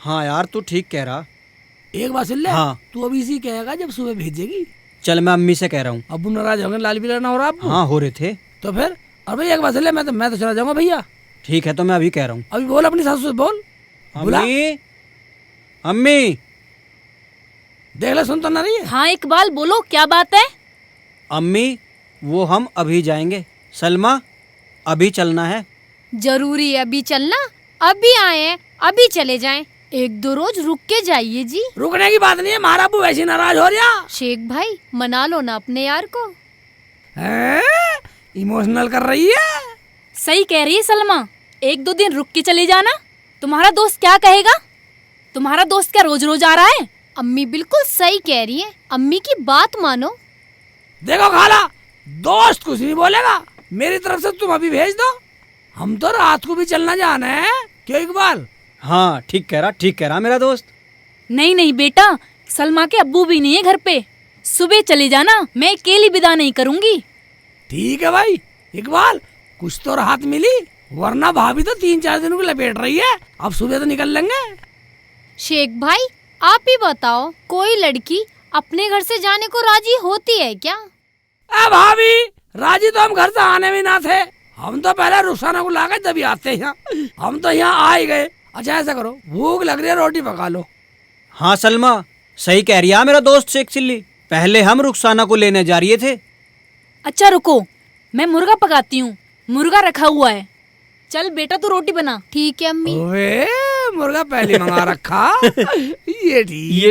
हाँ यार, तू ठीक कह रहा। एक बात सुन ले, हाँ। तू अभी इसी कहेगा जब सुबह भेजेगी। चल मैं अम्मी से कह रहा हूँ। अब्बू नाराज होंगे, लाल पीला ना हो रहा अब्बू। हाँ हो रहे थे। तो फिर, और भाई एक बात सुन ले, मैं तो चला जाऊंगा भैया। ठीक है, तो मैं अभी कह रहा हूँ। अभी बोल अपनी सासू से बोल। बुला। अम्मी अम्मी, देख ले, सुन तो ना रही है। हाँ इकबाल बोलो, क्या बात है? अम्मी वो हम अभी जाएंगे, सलमा अभी चलना है। जरूरी है अभी चलना? अभी आए हैं, अभी चले जाएं। 1-2 रोज रुक के जाइए जी। रुकने की बात नहीं है, मारा अब्बू वैसे नाराज हो रहा। शेख भाई मना लो ना अपने यार को। इमोशनल कर रही है। सही कह रही है सलमा, 1-2 दिन रुक के चले जाना। तुम्हारा दोस्त क्या कहेगा? तुम्हारा दोस्त क्या रोज रोज आ रहा है? अम्मी बिल्कुल सही कह रही है, अम्मी की बात मानो। देखो खाला, दोस्त कुछ नहीं बोलेगा, मेरी तरफ से तुम अभी भेज दो। हम तो रात को भी चलना जाना है, क्यों इकबाल? हाँ ठीक कह रहा मेरा दोस्त। नहीं नहीं बेटा, सलमा के अब्बू भी नहीं है घर पे, सुबह चले जाना, मैं अकेली विदा नहीं करूंगी। ठीक है भाई इकबाल, कुछ तो राहत मिली, वरना भाभी तो 3-4 दिनों की लपेट रही है। अब सुबह तो निकल लेंगे। शेख भाई आप ही बताओ, कोई लड़की अपने घर से जाने को राजी होती है क्या? भाभी राजी तो हम घर से आने भी ना थे, हम तो पहले रुखसाना को ला गए तभी आते हैं यहाँ। हम तो यहाँ आ ही गए। अच्छा ऐसा करो, भूख लग रही है, रोटी पका लो। हाँ सलमा सही कह रही है मेरा दोस्त शेख चिल्ली, पहले हम रुखसाना को लेने जा रहे थे। अच्छा रुको, मैं मुर्गा पकाती हूँ, मुर्गा रखा हुआ है। चल बेटा तू रोटी बना। ठीक है अम्मी। ओए मुर्गा पहले मंगा रखा। ये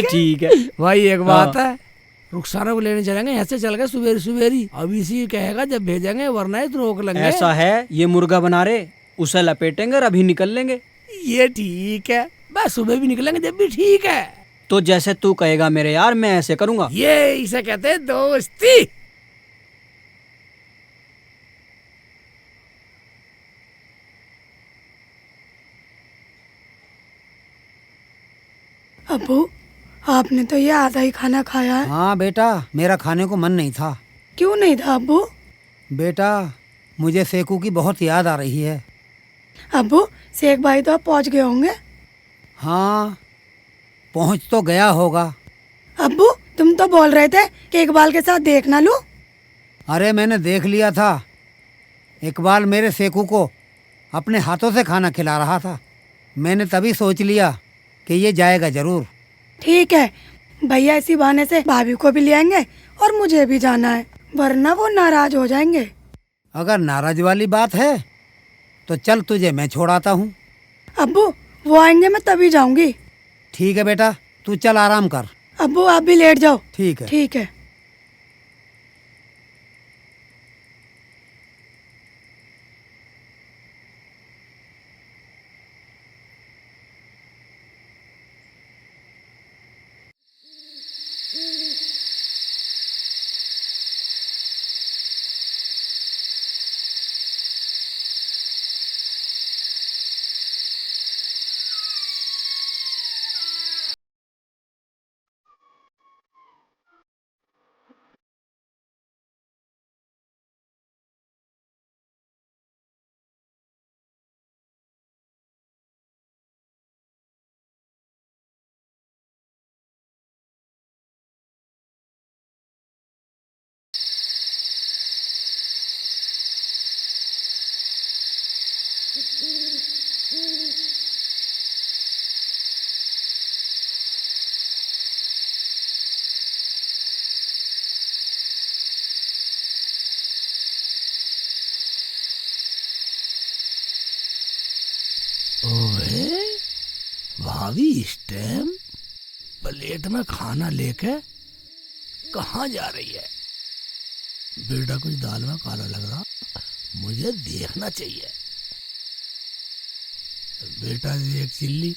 ठीक है भाई। एक बात है, रुखसाना को लेने चलेंगे, ऐसे चल गए सुबेरी सुबेरी, अब इसी कहेगा जब भेजेंगे, वरना तो रोक लेंगे। ऐसा है, ये मुर्गा बना रहे, उसे लपेटेंगे और अभी निकल लेंगे। ये ठीक है, बस सुबह भी निकलेंगे जब भी ठीक है। तो जैसे तू कहेगा मेरे यार, मैं ऐसे करूँगा। ये इसे कहते हैं दोस्ती। अब्बू आपने तो ये आधा ही खाना खाया है। हाँ बेटा, मेरा खाने को मन नहीं था। क्यों नहीं था अब्बू? बेटा, मुझे सेकू की बहुत याद आ रही है। अब्बू, शेख भाई तो अब पहुंच गए होंगे। हाँ, पहुंच तो गया होगा। अब्बू, तुम तो बोल रहे थे कि इकबाल के साथ देख ना लूं। अरे मैंने देख लिया था, इकबाल मेरे सेकू को अपने हाथों से खाना खिला रहा था। मैंने तभी सोच लिया कि ये जाएगा जरूर। ठीक है, भैया इसी बहाने से भाभी को भी ले आएंगे और मुझे भी जाना है, वरना वो नाराज हो जाएंगे। अगर नाराज वाली बात है तो चल, तुझे मैं छोड़ाता हूँ। अब्बू, वो आएंगे मैं तभी जाऊंगी। ठीक है बेटा, तू चल आराम कर। अब्बू, आप भी लेट जाओ। ठीक है। ठीक है। ओए, भाभी इस टाइम प्लेट में खाना लेके कहाँ जा रही है? बेटा, कुछ दाल में काला लग रहा, मुझे देखना चाहिए। बेटा, एक चिल्ली,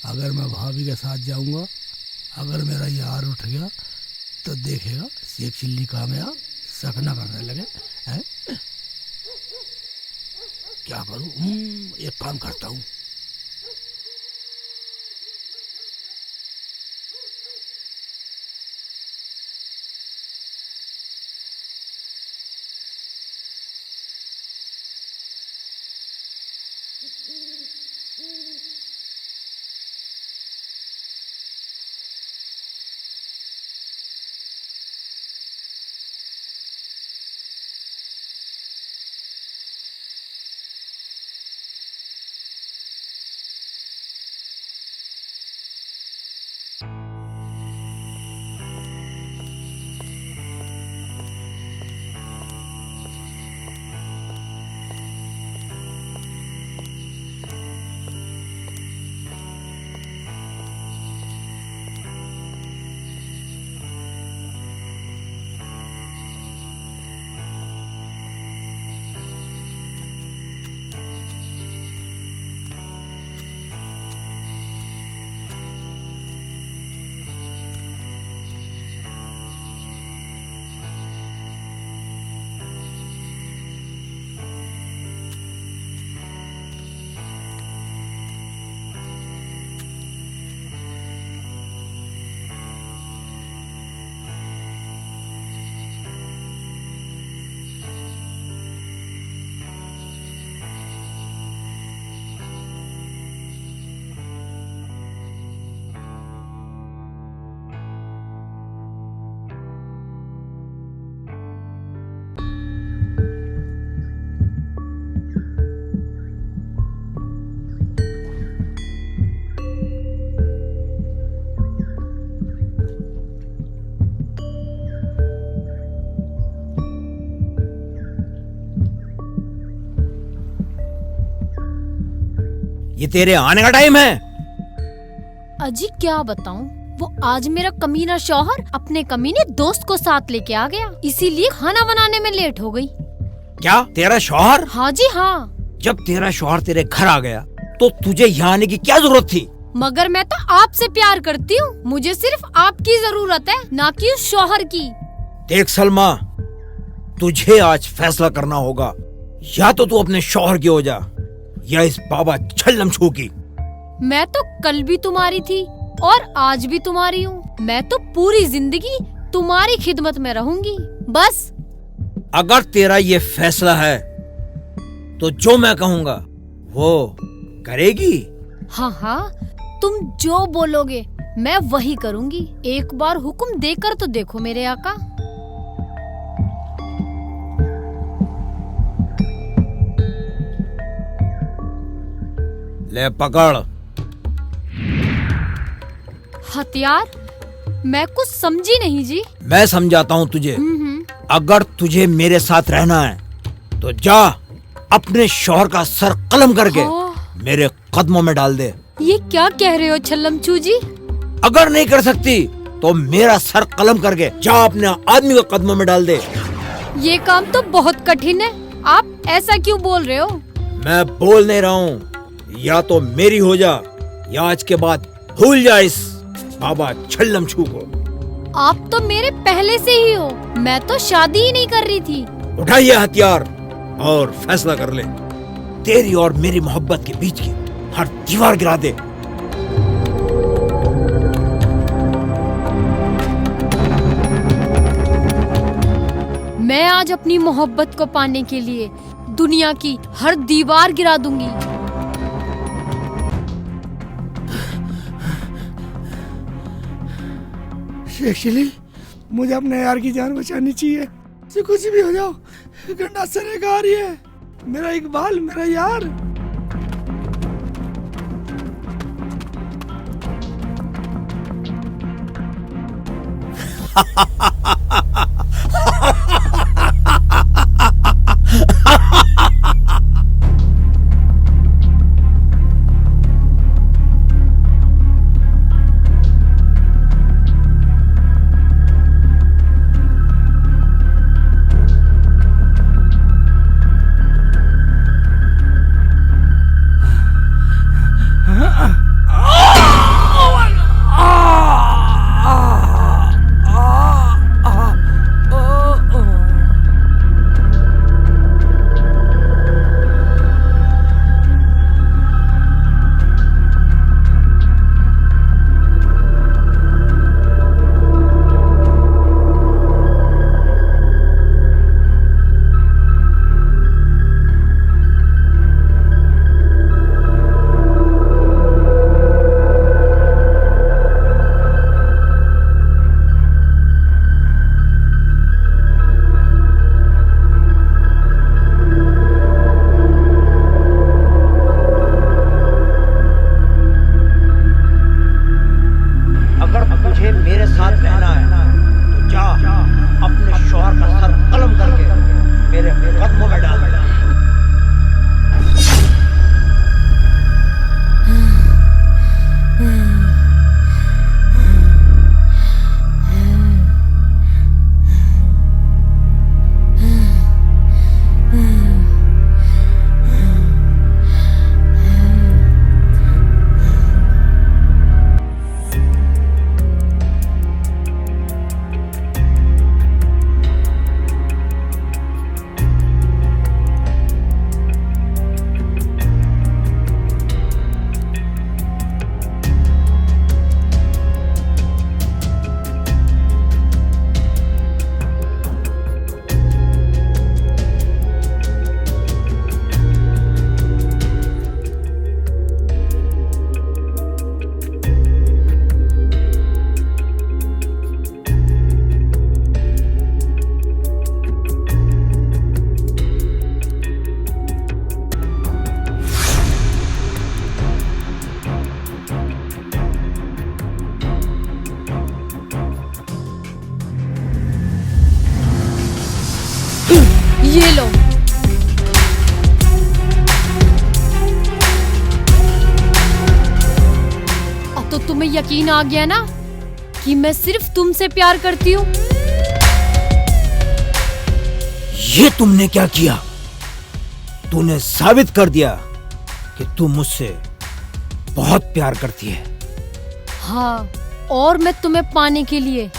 अगर मैं भाभी के साथ जाऊंगा, अगर मेरा यार उठ गया तो देखेगा शेख चिल्ली कामयाब सकना करने लगे हैं? क्या करूं? एक काम करता हूं। ये तेरे आने का टाइम है। अजी क्या बताऊं, वो आज मेरा कमीना शौहर अपने कमीने दोस्त को साथ लेके आ गया, इसीलिए खाना बनाने में लेट हो गई। क्या तेरा शौहर? हाँ जी हाँ। जब तेरा शौहर तेरे घर आ गया तो तुझे यहाँ आने की क्या जरूरत थी? मगर मैं तो आपसे प्यार करती हूँ, मुझे सिर्फ आपकी जरूरत है, ना कि उस शौहर की। देख सलमा, तुझे आज फैसला करना होगा, या तो तू अपने शौहर की हो जा या इस बाबा छल्लम छू की। मैं तो कल भी तुम्हारी थी और आज भी तुम्हारी हूँ। मैं तो पूरी जिंदगी तुम्हारी खिदमत में रहूंगी बस। अगर तेरा ये फैसला है तो जो मैं कहूँगा वो करेगी? हाँ हाँ, तुम जो बोलोगे मैं वही करूंगी। एक बार हुक्म देकर तो देखो मेरे आका। ले पकड़। हथियार? मैं कुछ समझी नहीं जी। मैं समझाता हूँ तुझे। अगर तुझे मेरे साथ रहना है तो जा अपने शौहर का सर कलम करके मेरे कदमों में डाल दे। ये क्या कह रहे हो छल्लमचू जी? अगर नहीं कर सकती तो मेरा सर कलम करके जा अपने आदमी के कदमों में डाल दे। ये काम तो बहुत कठिन है, आप ऐसा क्यों बोल रहे हो? मैं बोल नहीं रहा हूँ, या तो मेरी हो जा या आज के बाद भूल जा इस बाबा छल्लमछू को। आप तो मेरे पहले से ही हो, मैं तो शादी ही नहीं कर रही थी। उठाइए हथियार और फैसला कर ले। तेरी और मेरी मोहब्बत के बीच की हर दीवार गिरा दे। मैं आज अपनी मोहब्बत को पाने के लिए दुनिया की हर दीवार गिरा दूंगी। शेखली, मुझे अपने यार की जान बचानी चाहिए। से कुछ भी हो जाओ, गंडा सर आ रही है। मेरा इकबाल, मेरा यार। ये लो। अब तो तुम्हें यकीन आ गया ना कि मैं सिर्फ तुमसे प्यार करती हूँ। ये तुमने क्या किया? तूने साबित कर दिया कि तू मुझसे बहुत प्यार करती है। हाँ, और मैं तुम्हें पाने के लिए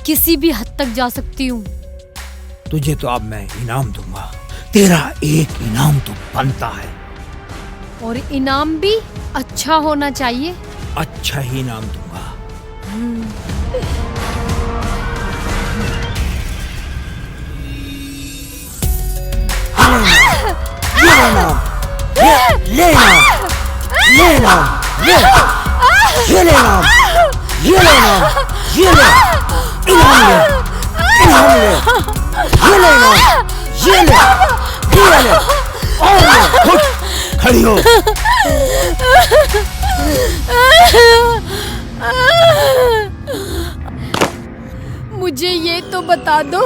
किसी भी हद तक जा सकती हूँ। तुझे तो अब मैं इनाम दूंगा। तेरा एक इनाम तो बनता है। और इनाम भी अच्छा होना चाहिए। अच्छा ही इनाम दूंगा। खड़ी हो। मुझे ये तो बता दो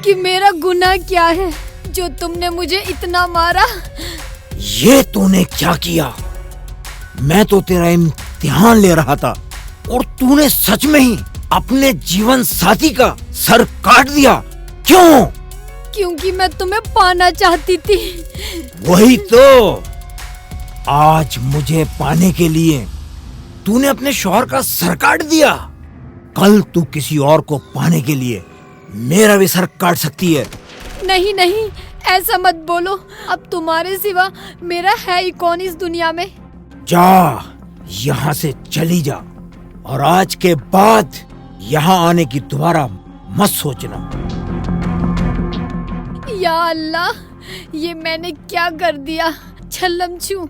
कि मेरा गुनाह क्या है जो तुमने मुझे इतना मारा। ये तूने क्या किया? मैं तो तेरा इम्तिहान ले रहा था और तूने सच में ही अपने जीवन साथी का सर काट दिया। क्यों? क्योंकि मैं तुम्हें पाना चाहती थी। वही तो, आज मुझे पाने के लिए तूने अपने शौहर का सर काट दिया। कल तू किसी और को पाने के लिए मेरा भी सर काट सकती है। नहीं नहीं, ऐसा मत बोलो। अब तुम्हारे सिवा मेरा है ही कौन इस दुनिया में। जा, यहाँ से चली जा और आज के बाद यहाँ आने की दोबारा मत सोचना। या अल्लाह, ये मैंने क्या कर दिया। छल्लमछू,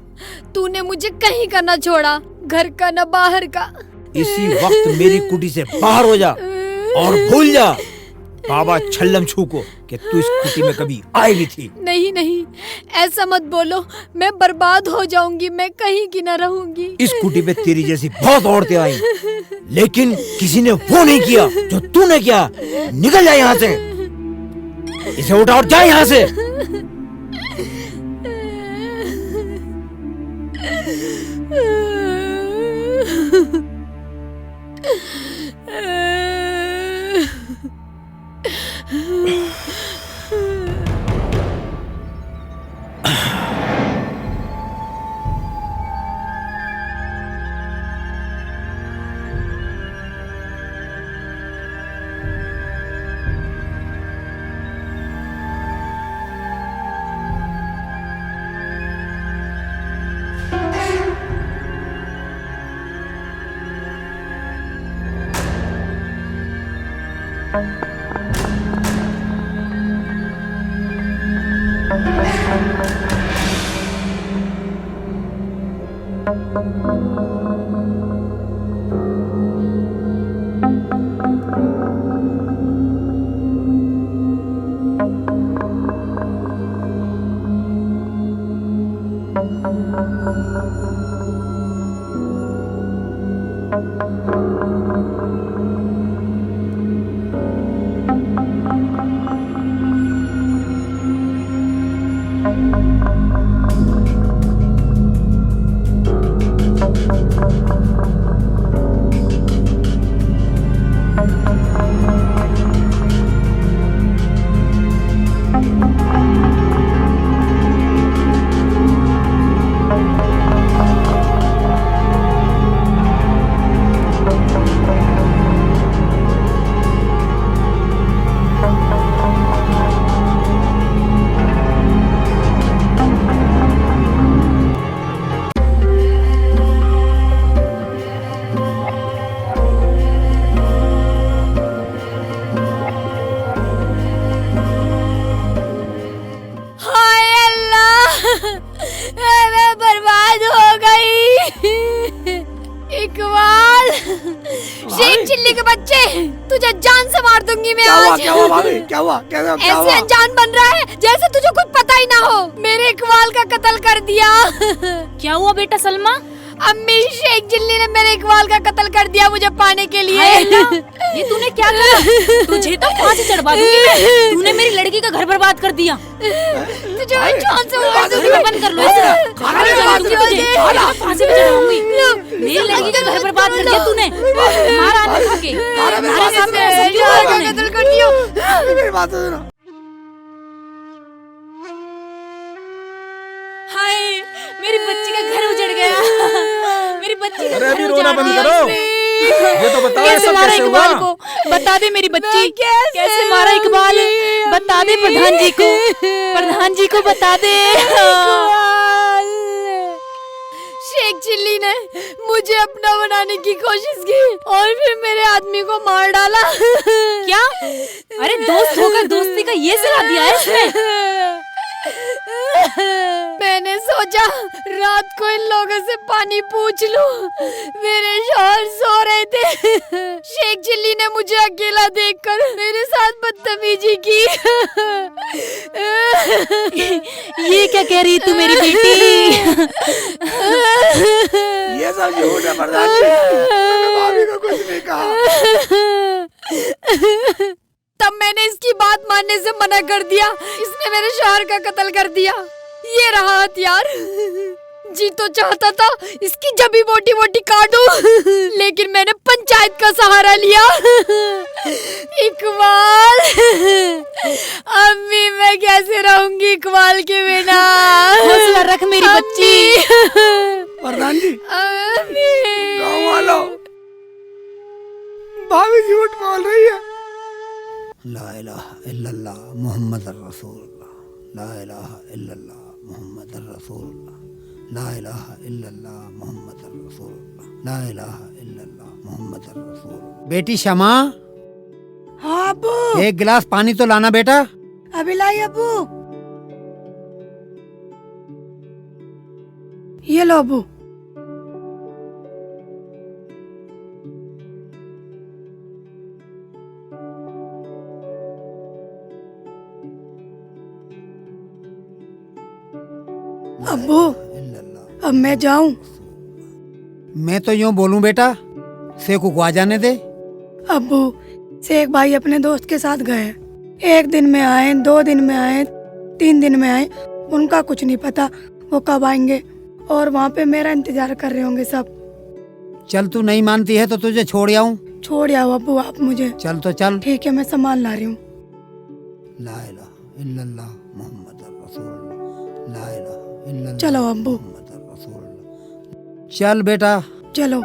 तूने मुझे कहीं का ना छोड़ा, घर का ना बाहर का। इसी वक्त मेरी कुटी से बाहर हो जा और भूल जा बाबा छल्लमछू को कि तू इस कुटी में कभी आई भी थी। नहीं नहीं, ऐसा मत बोलो। मैं बर्बाद हो जाऊंगी, मैं कहीं की ना रहूंगी। इस कुटी पे तेरी जैसी बहुत औरतें आई, लेकिन किसी ने वो नहीं किया जो तूने किया। निकल जा यहाँ से, इसे उठा और जा यहाँ से। तुझे जान से मार दूंगी मैं आज। क्या हुआ भाभी? क्या हुआ? ऐसे अनजान बन रहा है जैसे तुझे कुछ पता ही ना हो। मेरे इकबाल का कत्ल कर दिया। क्या हुआ बेटा सलमा? अम्मी, शेख जिल्ली ने मेरे इकबाल का कत्ल कर दिया मुझे पाने के लिए। ये तूने क्या करा? तुझे तो फांसी चढ़वा दूंगी मैं। तूने मेरी लड़की का घर बर्बाद कर दिया। तुझे मैं जान से मार दूंगी। बंद कर लो इसे। खाना चढ़वा दूंगी तुझे। फांसी पे चढ़वाऊंगी। मेरी लड़की का घर बर्बाद कर दिया तूने। मारा आने खा के। मेरे सामने ऐसा कत्ल कर दिया। मेरी बात सुनो। हाय, मेरी बच्ची का घर उजड़ गया। मेरी बच्ची का घर रोना बंद करो। ये तो बताओ कैसे मारा इकबाल को? बता दे मेरी बच्ची कैसे मारा इकबाल? बता दे प्रधान जी को। प्रधान जी को बता दे। शेख चिल्ली ने मुझे अपना बनाने की कोशिश की और फिर मेरे आदमी को मार डाला। क्या? अरे दोस्त होकर दोस्ती का ये सिला दिया है इसने? मैंने सोचा रात को इन लोगों से पानी पूछ लूं। मेरे शौहर सो रहे थे। शेख चिल्ली ने मुझे अकेला देखकर मेरे साथ बदतमीजी की। ये क्या कह रही तू मेरी बेटी? ये सब झूठ है प्रधान जी, मैंने भाभी को कुछ नहीं कहा। तब मैंने इसकी बात मानने से मना कर दिया। इसने मेरे शौहर का कत्ल कर दिया। ये रहा हथियार। जी तो चाहता था इसकी जबी बोटी बोटी काटूं, लेकिन मैंने पंचायत का सहारा लिया। इकबाल, अम्मी मैं कैसे रहूंगी इकबाल के बिना? हौसला रख मेरी बच्ची। प्रधान जी, अम्मी, गाँव वालों, भाभी झूठ बोल रही है। ला इलाहा इल्लल्लाह मुहम्मदुर रसूलुल्लाह, ला इलाहा इल्लल्लाह मुहम्मदुर रसूलुल्लाह, ला इलाहा इल्लल्लाह मुहम्मदुर रसूलुल्लाह, ला इलाहा इल्लल्लाह मुहम्मदुर रसूलुल्लाह। बेटी शमा, हाँ अबू। एक गिलास पानी तो लाना बेटा। अभी लाई अबू। ये लो अबू। अब्बू, अब मैं जाऊं? मैं तो यूं बोलूं बेटा, शेखू को आ जाने दे। अब्बू, शेख भाई अपने दोस्त के साथ गए। 1 दिन में आए, 2 दिन में आए, 3 दिन में आए, उनका कुछ नहीं पता वो कब आएंगे। और वहाँ पे मेरा इंतजार कर रहे होंगे सब। चल तू नहीं मानती है तो तुझे छोड़ आऊं। छोड़ आओ अब्बू आप मुझे। चल तो चल। ठीक है, मैं सामान ला रही हूँ। ला इलाहा इल्लल्लाह मुहम्मदुर रसूलुल्लाह, ला इलाहा इल्लल्लाह। चलो अब्बू। मुहम्मदुर रसूलुल्लाह। चल बेटा। चलो।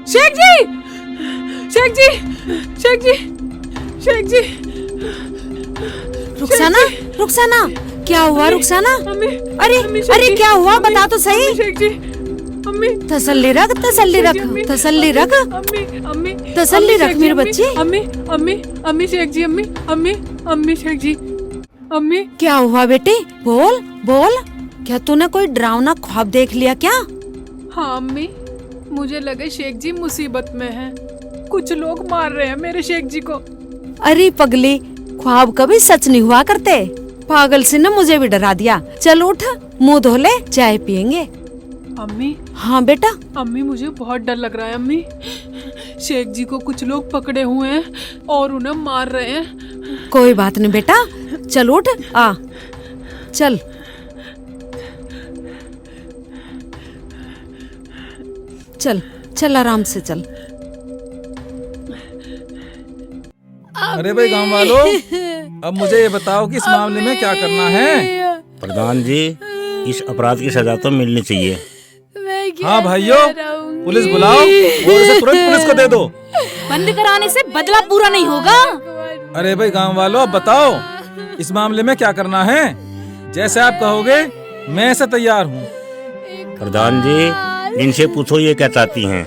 शेख जी, शेख जी, शेख जी, शेख जी। रुखसाना, रुखसाना, क्या हुआ रुखसाना? अरे अरे क्या हुआ, बता तो सही। शेख जी, अम्मी। तसल्ली रख, तसल्ली रख, तसल्ली रख, अम्मी, अम्मी, तसल्ली रख मेरे बच्चे। अम्मी, अम्मी, अम्मी शेख जी, अम्मी, अम्मी, अम्मी शेख जी, अम्मी। क्या हुआ बेटे? बोल बोल, क्या तूने कोई डरावना ख्वाब देख लिया क्या? हाँ अम्मी, मुझे लगे शेख जी मुसीबत में हैं। कुछ लोग मार रहे हैं मेरे शेख जी को। अरे पगली, ख्वाब कभी सच नहीं हुआ करते। पागल से न मुझे भी डरा दिया। चल उठ, मुंह धो ले, चाय पियेंगे। अम्मी। हाँ बेटा। अम्मी मुझे बहुत डर लग रहा है अम्मी। शेख जी को कुछ लोग पकड़े हुए हैं और उन्हें मार रहे हैं। कोई बात नहीं बेटा, चल उठ, आ चल। चल चल, आराम से चल। अरे भाई गांव वालों, अब मुझे ये बताओ कि इस मामले में क्या करना है? प्रधान जी, इस अपराध की सजा तो मिलनी चाहिए। हाँ भाइयों, पुलिस बुलाओ और इसे तुरंत पुलिस को दे दो। बंद कराने से बदला पूरा नहीं होगा। अरे भाई गांव वालों, अब बताओ इस मामले में क्या करना है? जैसे आप कहोगे मैं ऐसे तैयार हूँ। प्रधान जी, इनसे पूछो ये क्या चाहती हैं।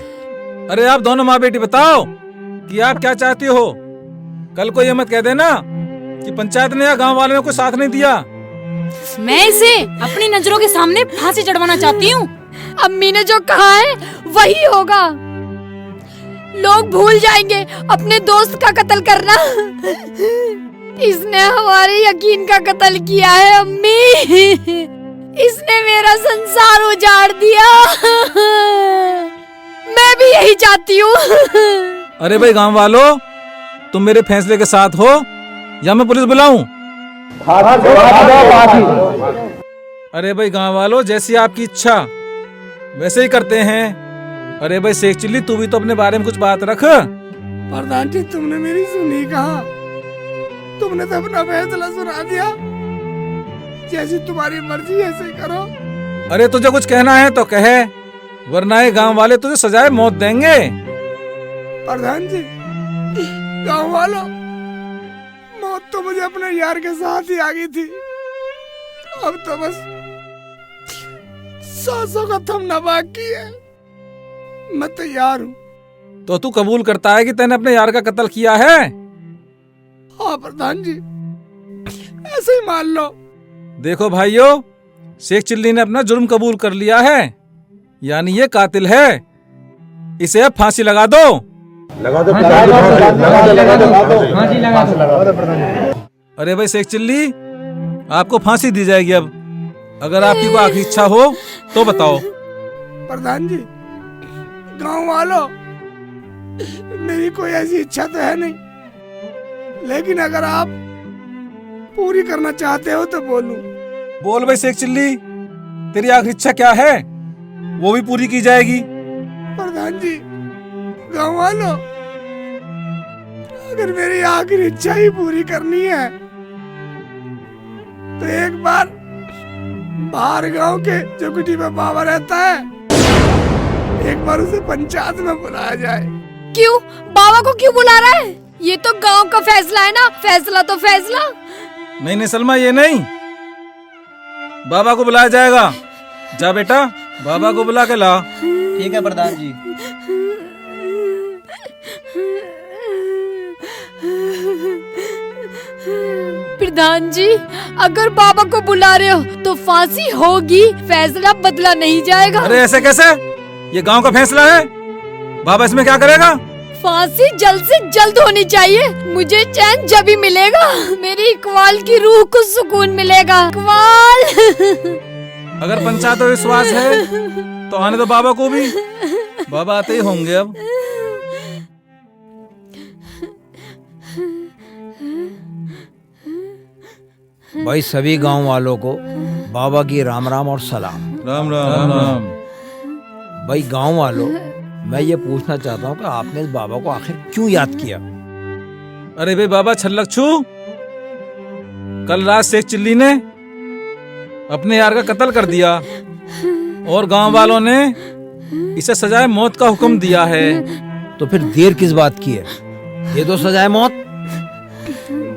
अरे आप दोनों माँ बेटी बताओ कि आप क्या चाहती हो। कल को ये मत कह देना कि पंचायत ने या गांव वालों ने कोई साथ नहीं दिया। मैं इसे अपनी नजरों के सामने फांसी चढ़वाना चाहती हूँ। अम्मी ने जो कहा है वही होगा। लोग भूल जाएंगे अपने दोस्त का कत्ल करना। इसने हमारे यकीन का कत्ल किया है अम्मी। इसने मेरा संसार उजाड़ दिया। मैं भी यही चाहती हूँ। अरे भाई गांव वालों, तुम मेरे फैसले के साथ हो या मैं पुलिस बुलाऊं? अरे भाई गांव वालों, जैसी आपकी इच्छा वैसे ही करते हैं। अरे भाई शेख चिल्ली, तू भी तो अपने बारे में कुछ बात रख। प्रधान जी, तुमने मेरी सुनी कहा? तुमने तो अपना फैसला सुना दिया। जैसी तुम्हारी मर्जी ऐसे करो। अरे तुझे कुछ कहना है तो कहे, वरना ये गांव वाले तुझे सजाए मौत देंगे। प्रधान जी, गांव वालों, मौत तो मुझे अपने यार के साथ ही आ गई थी। अब तो बस सांसों का थमना बाकी है। मैं तैयार हूँ। तो तू कबूल करता है कि तैने अपने यार का कत्ल किया है? हाँ प्रधान जी, ऐसे ही मान लो। देखो भाइयों, शेख चिल्ली ने अपना जुर्म कबूल कर लिया है, यानी ये कातिल है। इसे अब फांसी लगा दो। लगा दो। अरे भाई शेख चिल्ली, आपको फांसी दी जाएगी। अब अगर आपकी कोई आखिरी इच्छा हो तो बताओ। प्रधान जी, गांव वालों, मेरी कोई ऐसी इच्छा तो है नहीं, लेकिन अगर आप पूरी करना चाहते हो तो बोलूं। बोल भाई शेख चिल्ली, तेरी आखिरी इच्छा क्या है? वो भी पूरी की जाएगी। प्रधान जी, गांव वालों, अगर मेरी आखिरी इच्छा ही पूरी करनी है तो एक बार बाहर गांव के जो कुटी में बाबा रहता है, एक बार उसे पंचायत में बुलाया जाए। क्यों? बाबा को क्यों बुला रहा है? ये तो गांव का फैसला है ना। फैसला तो फैसला। नहीं नहीं सलमा, ये नहीं, बाबा को बुलाया जाएगा। जा बेटा, बाबा को बुला के ला। ठीक है प्रधान जी। प्रधान जी, अगर बाबा को बुला रहे हो तो फांसी होगी, फैसला बदला नहीं जाएगा। अरे ऐसे कैसे? ये गांव का फैसला है, बाबा इसमें क्या करेगा? फांसी जल्द से जल्द होनी चाहिए। मुझे चैन जब ही मिलेगा, मेरी इकबाल की रूह को सुकून मिलेगा। इकबाल। अगर पंचायत में विश्वास है तो आने दो बाबा को भी। बाबा आते ही होंगे अब। भाई सभी गांव वालों को बाबा की राम राम और सलाम। राम राम राम राम। भाई गांव वालों, मैं ये पूछना चाहता हूँ कि आपने इस बाबा को आखिर क्यों याद किया? अरे भाई बाबा छल्लकछू, कल रात शेख चिल्ली ने अपने यार का कत्ल कर दिया और गांव वालों ने इसे सजाए मौत का हुक्म दिया है। तो फिर देर किस बात की है? ये तो सजाए मौत।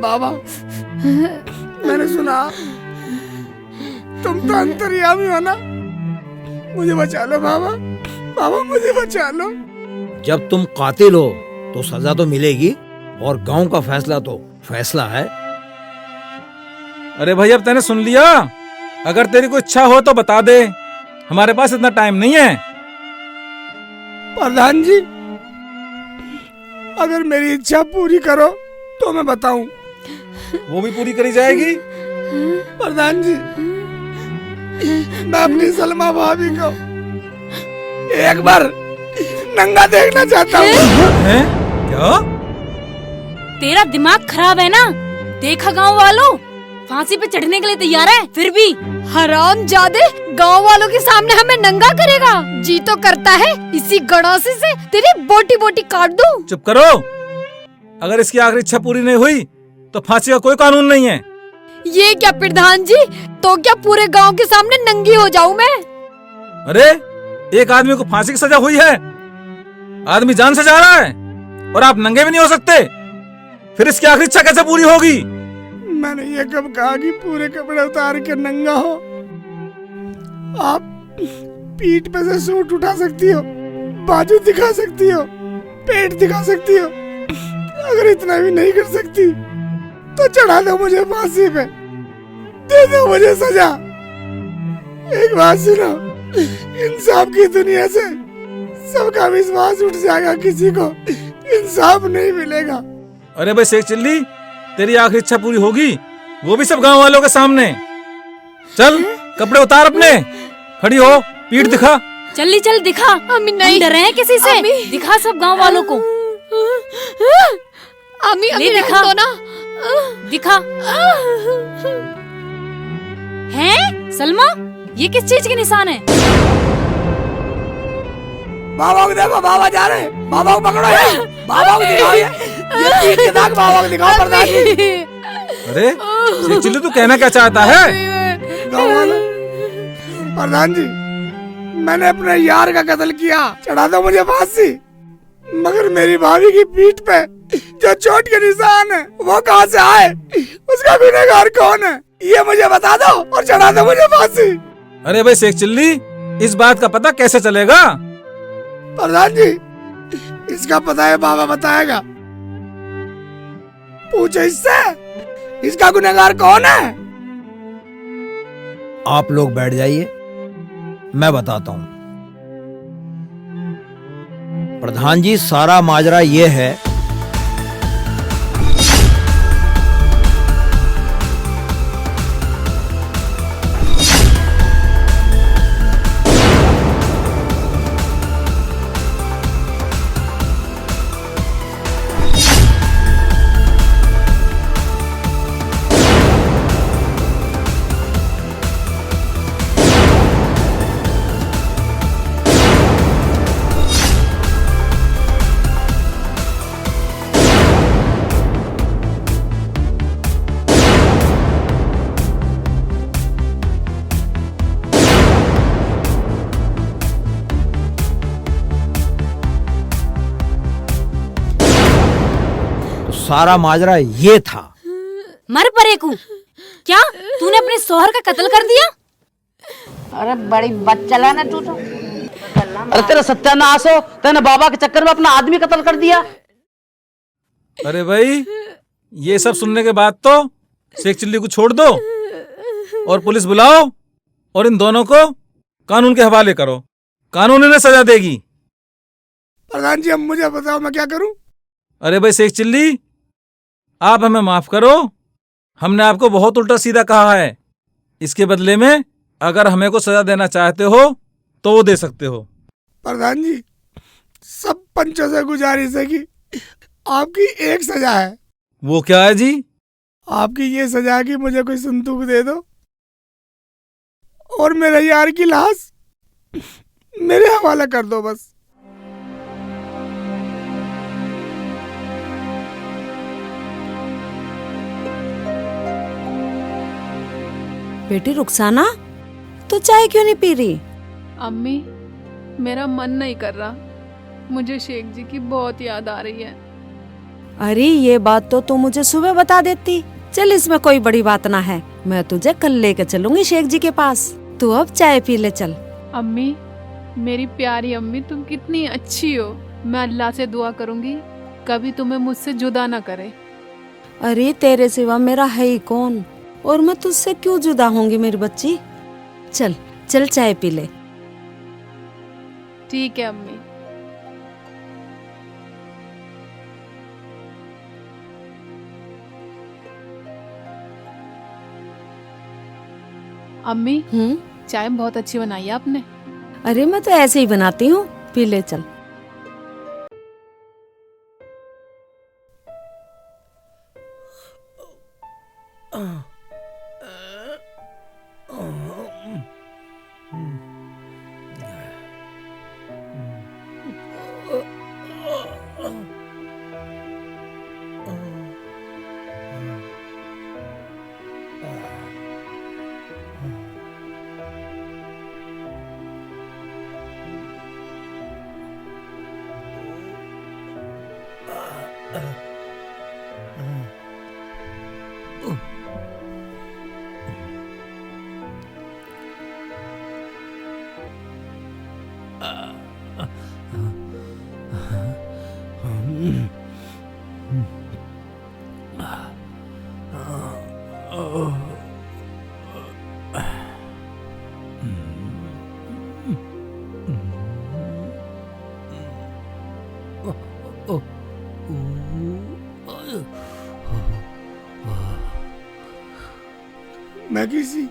बाबा, मैंने सुना तुम तो अंतर्यामी हो ना, मुझे बचा लो बाबा। बाबा मुझे बचा लो। जब तुम कातिल हो तो सजा तो मिलेगी, और गांव का फैसला तो फैसला है। अरे भाई अब तैने सुन लिया? अगर तेरी कोई इच्छा हो तो बता दे, हमारे पास इतना टाइम नहीं है। प्रधान जी, अगर मेरी इच्छा पूरी करो तो मैं बताऊं। वो भी पूरी करी जाएगी। प्रधान जी, मैं अपनी सलमा भाभी को एक बार नंगा देखना चाहता हूँ। क्या? तेरा दिमाग खराब है ना? देखा गांव वालों, फांसी पे चढ़ने के लिए तैयार है, फिर भी हरामजादे, गांव वालों के सामने हमें नंगा करेगा। जी तो करता है इसी गड़ासी से तेरी बोटी बोटी काट दूं। चुप करो। अगर इसकी आखिरी इच्छा पूरी नहीं हुई तो फांसी का कोई कानून नहीं है। ये क्या प्रधान जी, तो क्या पूरे गांव के सामने नंगी हो जाऊं मैं? अरे एक आदमी को फांसी की सजा हुई है, आदमी जान से जा रहा है और आप नंगे भी नहीं हो सकते, फिर इसकी आखिरी इच्छा कैसे पूरी होगी? मैंने ये कब कहा कि पूरे कपड़े उतार के नंगा हो? आप पीठ पे से सूट उठा सकती हो, बाजू दिखा सकती हो, पेट दिखा सकती हो। अगर इतना भी नहीं कर सकती तो चढ़ा दो मुझे फांसी पे, दे दो मुझे सजा। एक बात सुनो, इंसाफ की दुनिया से सबका विश्वास उठ जाएगा, किसी को इंसाफ नहीं मिलेगा। अरे भाई शेख चिल्ली, तेरी आखिरी इच्छा पूरी होगी, वो भी सब गांव वालों के सामने। चल कपड़े उतार अपने, खड़ी हो, पीठ दिखा। जल्दी चल दिखा। अम्मी नहीं डर रहे हैं किसी से? दिखा सब गांव वालों को। अम्मी ले दिखा दो ना। दिखा। हैं सलमा, ये किस चीज के निशान है? बाबा को देखो, बाबा जा रहे हैं। बाबा को पकड़ो है। बाबा को दिखाओ, ये पीठ के दाग बाबा को दिखाओ। प्रधान जी। अरे शेख चिल्ली, तू कहना क्या चाहता है? प्रधान जी, मैंने अपने यार का कत्ल किया, चढ़ा दो मुझे फांसी। मगर मेरी भाभी की पीठ पे जो चोट के निशान है वो कहाँ से आए, उसका गुनहगार कौन है, ये मुझे बता दो और चढ़ा दो मुझे फांसी। अरे भाई शेख चिल्ली, इस बात का पता कैसे चलेगा? प्रधान जी, इसका पता है बाबा बताएगा। पूछो इससे, इसका गुनहगार कौन है? आप लोग बैठ जाइए, मैं बताता हूं। प्रधान जी, सारा माजरा ये है सारा माजरा ये था। मर परेकू, क्या तूने अपने शोहर का कत्ल कर दिया? अरे बड़ी बच्चा ना तू तो। अरे तेरा सत्यानाश हो, तेने बाबा के चक्कर में अपना आदमी कत्ल कर दिया। अरे भाई, ये सब सुनने के बाद तो शेख चिल्ली को छोड़ दो और पुलिस बुलाओ और इन दोनों को कानून के हवाले करो। कानून इन्हें सजा देगी। प्रधान जी, अब मुझे बताओ मैं क्या करूं? अरे भाई शेख चिल्ली, आप हमें माफ करो, हमने आपको बहुत उल्टा सीधा कहा है। इसके बदले में अगर हमें को सजा देना चाहते हो तो वो दे सकते हो। प्रधान जी, सब पंचों से गुजारिश है कि आपकी एक सजा है। वो क्या है जी? आपकी ये सजा है कि मुझे कोई संदूक दे दो और मेरे यार की लाश मेरे हवाले कर दो बस। बेटी रुखसाना, तो चाय क्यों नहीं पी रही? अम्मी, मेरा मन नहीं कर रहा, मुझे शेख जी की बहुत याद आ रही है। अरे ये बात तो तू मुझे सुबह बता देती। चल, इसमें कोई बड़ी बात ना है, मैं तुझे कल लेकर चलूंगी शेख जी के पास। तू अब चाय पी ले चल। अम्मी, मेरी प्यारी अम्मी, तुम कितनी अच्छी हो। मैं अल्लाह से दुआ करूंगी कभी तुम्हें मुझसे जुदा ना करे। अरे तेरे सिवा मेरा है ही कौन, और मैं तुझसे क्यों जुदा होंगी मेरी बच्ची। चल चल चाय पी ले। ठीक है अम्मी। अम्मी, चाय बहुत अच्छी बनाई है आपने। अरे मैं तो ऐसे ही बनाती हूँ, पी ले चल। मैं किसी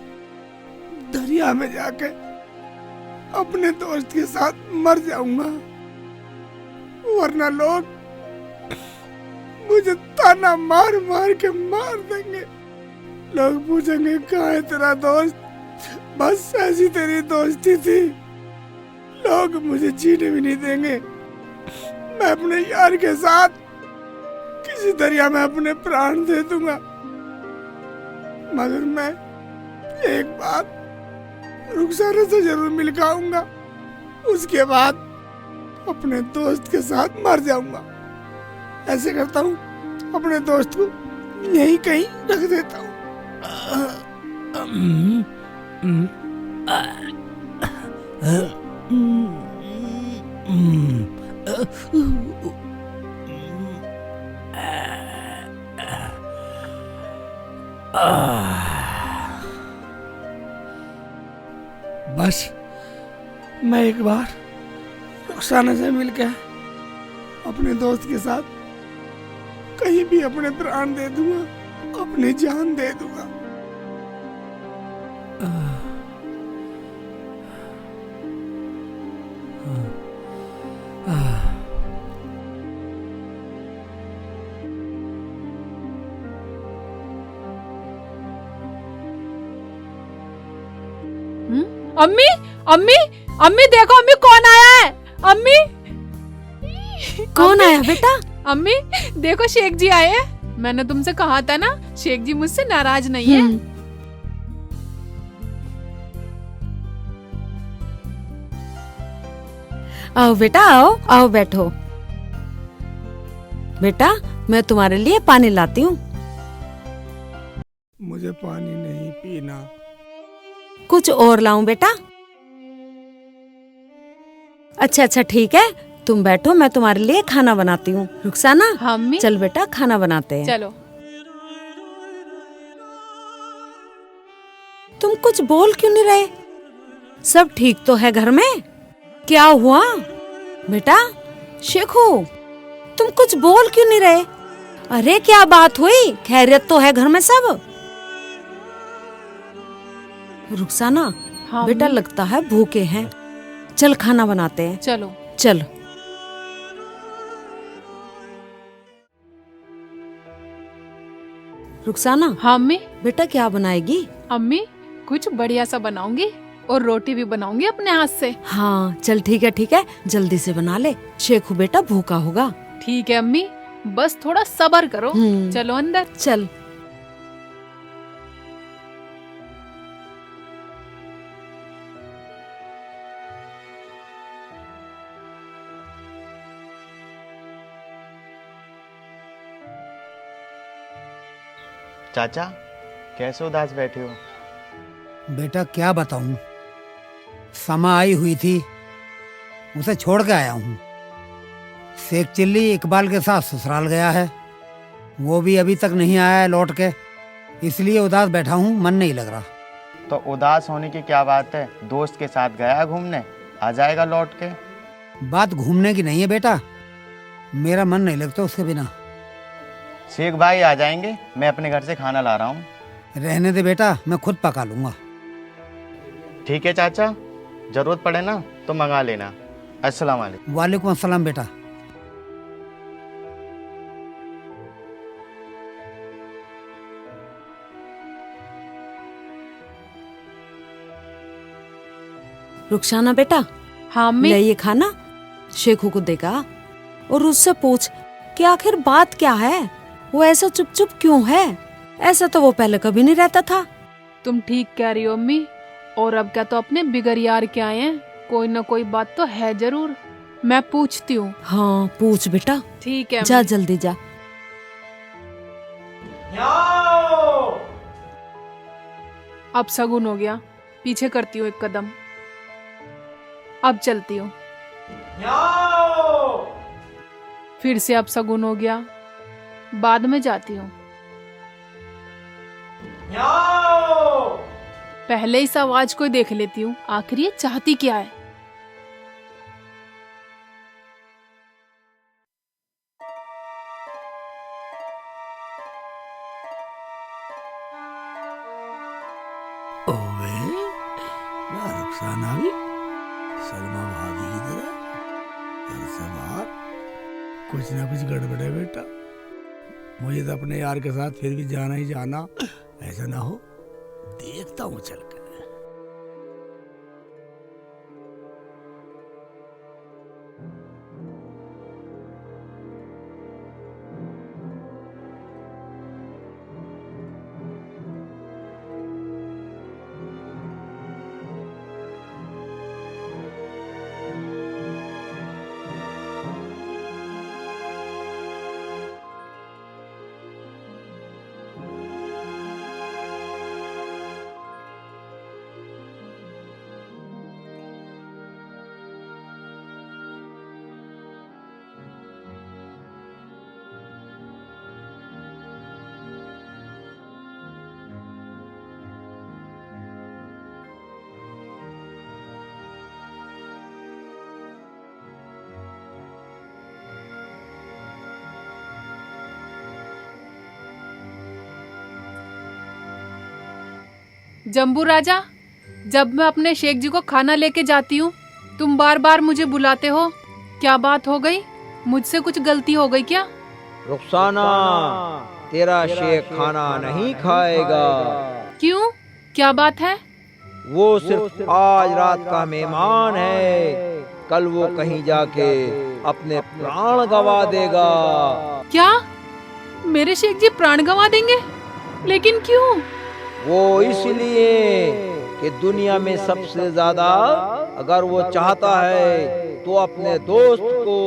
दरिया में जाके अपने दोस्त के साथ मर जाऊंगा, वरना लोग मुझे ताना मार मार के मार देंगे। लोग पूछेंगे कहाँ है तेरा दोस्त, बस ऐसी तेरी दोस्ती थी। लोग मुझे जीने भी नहीं देंगे। मैं अपने यार के साथ किसी दरिया में अपने प्राण दे दूंगा, मगर मैं एक बार रुखसाना से जरूर मिल के आऊंगा। उसके बाद अपने दोस्त के साथ मर जाऊंगा। ऐसे करता हूँ, अपने दोस्त को यहीं कहीं रख देता हूँ। बस मैं एक बार रुखसाना से मिलकर अपने दोस्त के साथ कहीं भी अपने प्राण दे दूंगा, अपनी जान दे दूंगा। अम्मी अम्मी अम्मी देखो अम्मी कौन आया है। अम्मी कौन आया बेटा? अम्मी देखो शेख जी आए हैं। मैंने तुमसे कहा था ना शेख जी मुझसे नाराज नहीं है। आओ बेटा आओ आओ बैठो। बेटा मैं तुम्हारे लिए पानी लाती हूँ। मुझे पानी नहीं पीना। कुछ और लाऊं बेटा? अच्छा अच्छा ठीक है, तुम बैठो, मैं तुम्हारे लिए खाना बनाती हूँ। रुखसाना चल बेटा खाना बनाते हैं। चलो। तुम कुछ बोल क्यों नहीं रहे? सब ठीक तो है घर में? क्या हुआ बेटा? शेखू तुम कुछ बोल क्यों नहीं रहे? अरे क्या बात हुई? खैरियत तो है घर में सब? रुखसाना बेटा लगता है भूखे हैं, चल खाना बनाते हैं। चलो चल। रुखसाना हाँ अम्मी। बेटा क्या बनाएगी? अम्मी कुछ बढ़िया सा बनाऊंगी और रोटी भी बनाऊंगी अपने हाथ से। हाँ चल ठीक है जल्दी से बना ले, शेखू बेटा भूखा होगा। ठीक है अम्मी, बस थोड़ा सब्र करो। चलो अंदर। चल। चाचा कैसे उदास बैठे हो? बेटा क्या बताऊं, समा आई हुई थी, उसे छोड़ के आया हूँ। शेख चिल्ली इकबाल के साथ ससुराल गया है, वो भी अभी तक नहीं आया है लौट के, इसलिए उदास बैठा हूँ, मन नहीं लग रहा। तो उदास होने की क्या बात है, दोस्त के साथ गया घूमने, आ जाएगा लौट के। बात घूमने की नहीं है बेटा, मेरा मन नहीं लगता उसके बिना। शेख भाई आ जाएंगे, मैं अपने घर से खाना ला रहा हूँ। रहने दे बेटा, मैं खुद पका लूंगा। ठीक है चाचा, जरूरत पड़े ना तो मंगा लेना। अस्सलाम वालेकुम। वालेकुम अस्सलाम बेटा। रुखसाना बेटा हाँ ले ये खाना शेखू को देगा और उससे पूछ कि आखिर बात क्या है, वो ऐसा चुप चुप क्यों है? ऐसा तो वो पहले कभी नहीं रहता था। तुम ठीक कह रही हो अम्मी, और अब क्या तो अपने बिगर यार के आए हैं, कोई ना कोई बात तो है जरूर। मैं पूछती हूँ। हाँ पूछ बेटा। ठीक है जा जल्दी जा। अब शगुन हो गया, पीछे करती हूँ एक कदम। अब चलती हूँ। फिर से अब शगुन हो गया, बाद में जाती हूँ। पहले इस आवाज को देख लेती हूँ, आखिर ये चाहती क्या है। ओवे रुखसाना भी, सलमा भाभी इधर है, घर से बाहर। कुछ ना कुछ गड़बड़ है बेटा, मुझे तो अपने यार के साथ फिर भी जाना ही जाना, ऐसा ना हो। देखता हूँ चल कर। जम्बू राजा, जब मैं अपने शेख जी को खाना लेके जाती हूँ तुम बार बार मुझे बुलाते हो, क्या बात हो गई? मुझसे कुछ गलती हो गई क्या? रुखसाना, तेरा शेख खाना नहीं खाएगा। क्यों, क्या बात है? वो सिर्फ आज रात का मेहमान है, कल वो कहीं जाके अपने प्राण गंवा देगा। क्या मेरे शेख जी प्राण गंवा देंगे? लेकिन क्यों? वो इसलिए कि दुनिया में सबसे ज्यादा अगर वो चाहता है तो अपने दोस्त को,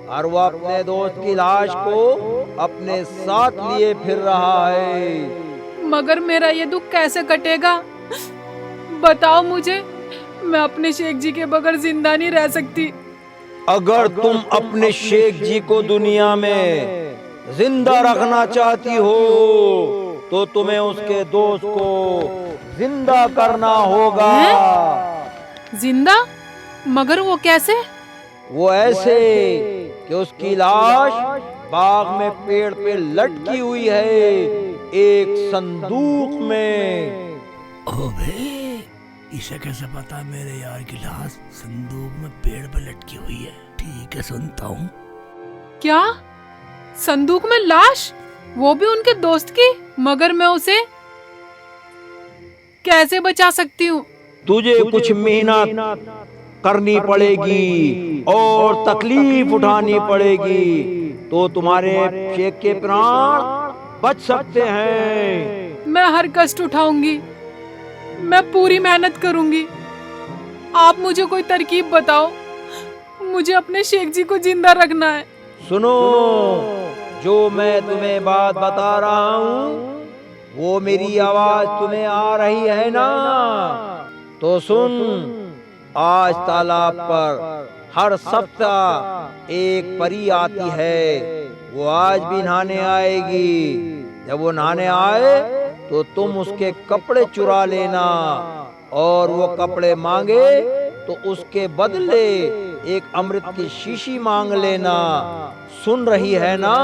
और वो अपने दोस्त की लाश को अपने साथ लिए फिर रहा है। मगर मेरा ये दुख कैसे कटेगा? बताओ मुझे, मैं अपने शेख जी के बगैर जिंदा नहीं रह सकती। अगर तुम अपने शेख जी को दुनिया में जिंदा रखना चाहती हो तो तुम्हें उसके दोस्त को जिंदा करना होगा। जिंदा? मगर वो कैसे? वो ऐसे कि उसकी लाश बाग में पेड़ पे लटकी हुई है, एक संदूक में। ओबे, इसे कैसे पता मेरे यार की लाश संदूक में पेड़ पे लटकी हुई है? ठीक है, सुनता हूँ। क्या संदूक में लाश, वो भी उनके दोस्त की? मगर मैं उसे कैसे बचा सकती हूँ? तुझे कुछ मेहनत करनी पड़ेगी और तकलीफ उठानी पड़ेगी तो तुम्हारे शेख के प्राण बच सकते हैं। मैं हर कष्ट उठाऊंगी, मैं पूरी मेहनत करूंगी। आप मुझे कोई तरकीब बताओ, मुझे अपने शेख जी को जिंदा रखना है। सुनो, जो मैं तुम्हें बात बता रहा हूँ वो मेरी आवाज तुम्हें आ रही है ना? तो सुन, आज तालाब पर हर सप्ताह एक परी आती है, वो आज भी नहाने आएगी। जब वो नहाने आए तो तुम उसके कपड़े चुरा लेना, और वो कपड़े मांगे तो उसके बदले एक अमृत की शीशी मांग लेना। सुन रही है ना?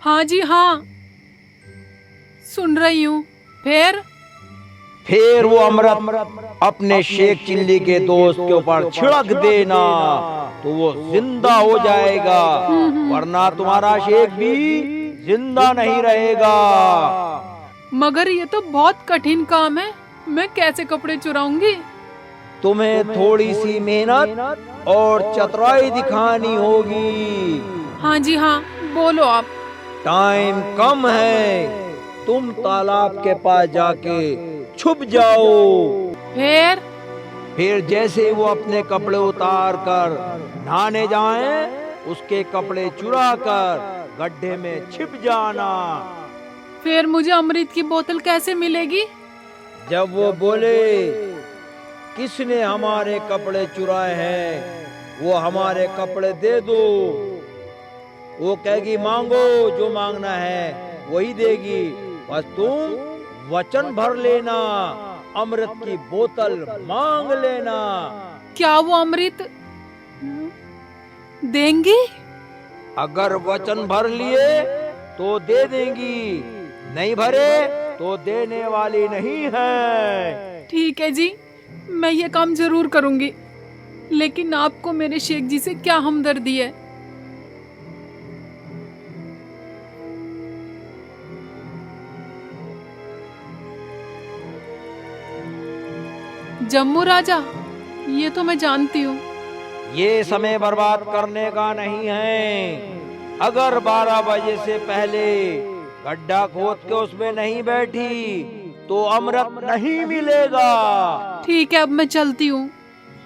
हाँ जी हाँ, सुन रही हूँ। फिर वो अमृत अपने शेख चिल्ली के दोस्त के ऊपर छिड़क देना तो वो जिंदा हो जाएगा, वरना तुम्हारा शेख भी जिंदा नहीं रहेगा। मगर ये तो बहुत कठिन काम है, मैं कैसे कपड़े चुराऊंगी? तुम्हें थोड़ी सी मेहनत और चतुराई दिखानी होगी। हाँ जी हाँ, बोलो आप। टाइम कम है, तुम तालाब के पास जाके छुप जाओ। फिर जैसे वो अपने कपड़े उतार कर नहाने जाएं, उसके कपड़े चुरा कर गड्ढे में छिप जाना। फिर मुझे अमृत की बोतल कैसे मिलेगी? जब वो बोले किसने हमारे कपड़े चुराए हैं, वो हमारे कपड़े दे दो, वो कहेगी मांगो, जो मांगना है वही देगी, बस तुम वचन भर लेना, अमृत की बोतल मांग लेना। क्या वो अमृत देंगी? अगर वचन भर लिए तो दे देंगी, नहीं भरे तो देने वाली नहीं है। ठीक है जी, मैं ये काम जरूर करूंगी। लेकिन आपको मेरे शेख जी से क्या हमदर्दी है? जम्मू राजा, ये तो मैं जानती हूँ। ये समय बर्बाद करने का नहीं है। अगर 12 बजे से पहले गड्ढा खोद के उसमें नहीं बैठी तो अमृत नहीं मिलेगा। ठीक है, अब मैं चलती हूँ।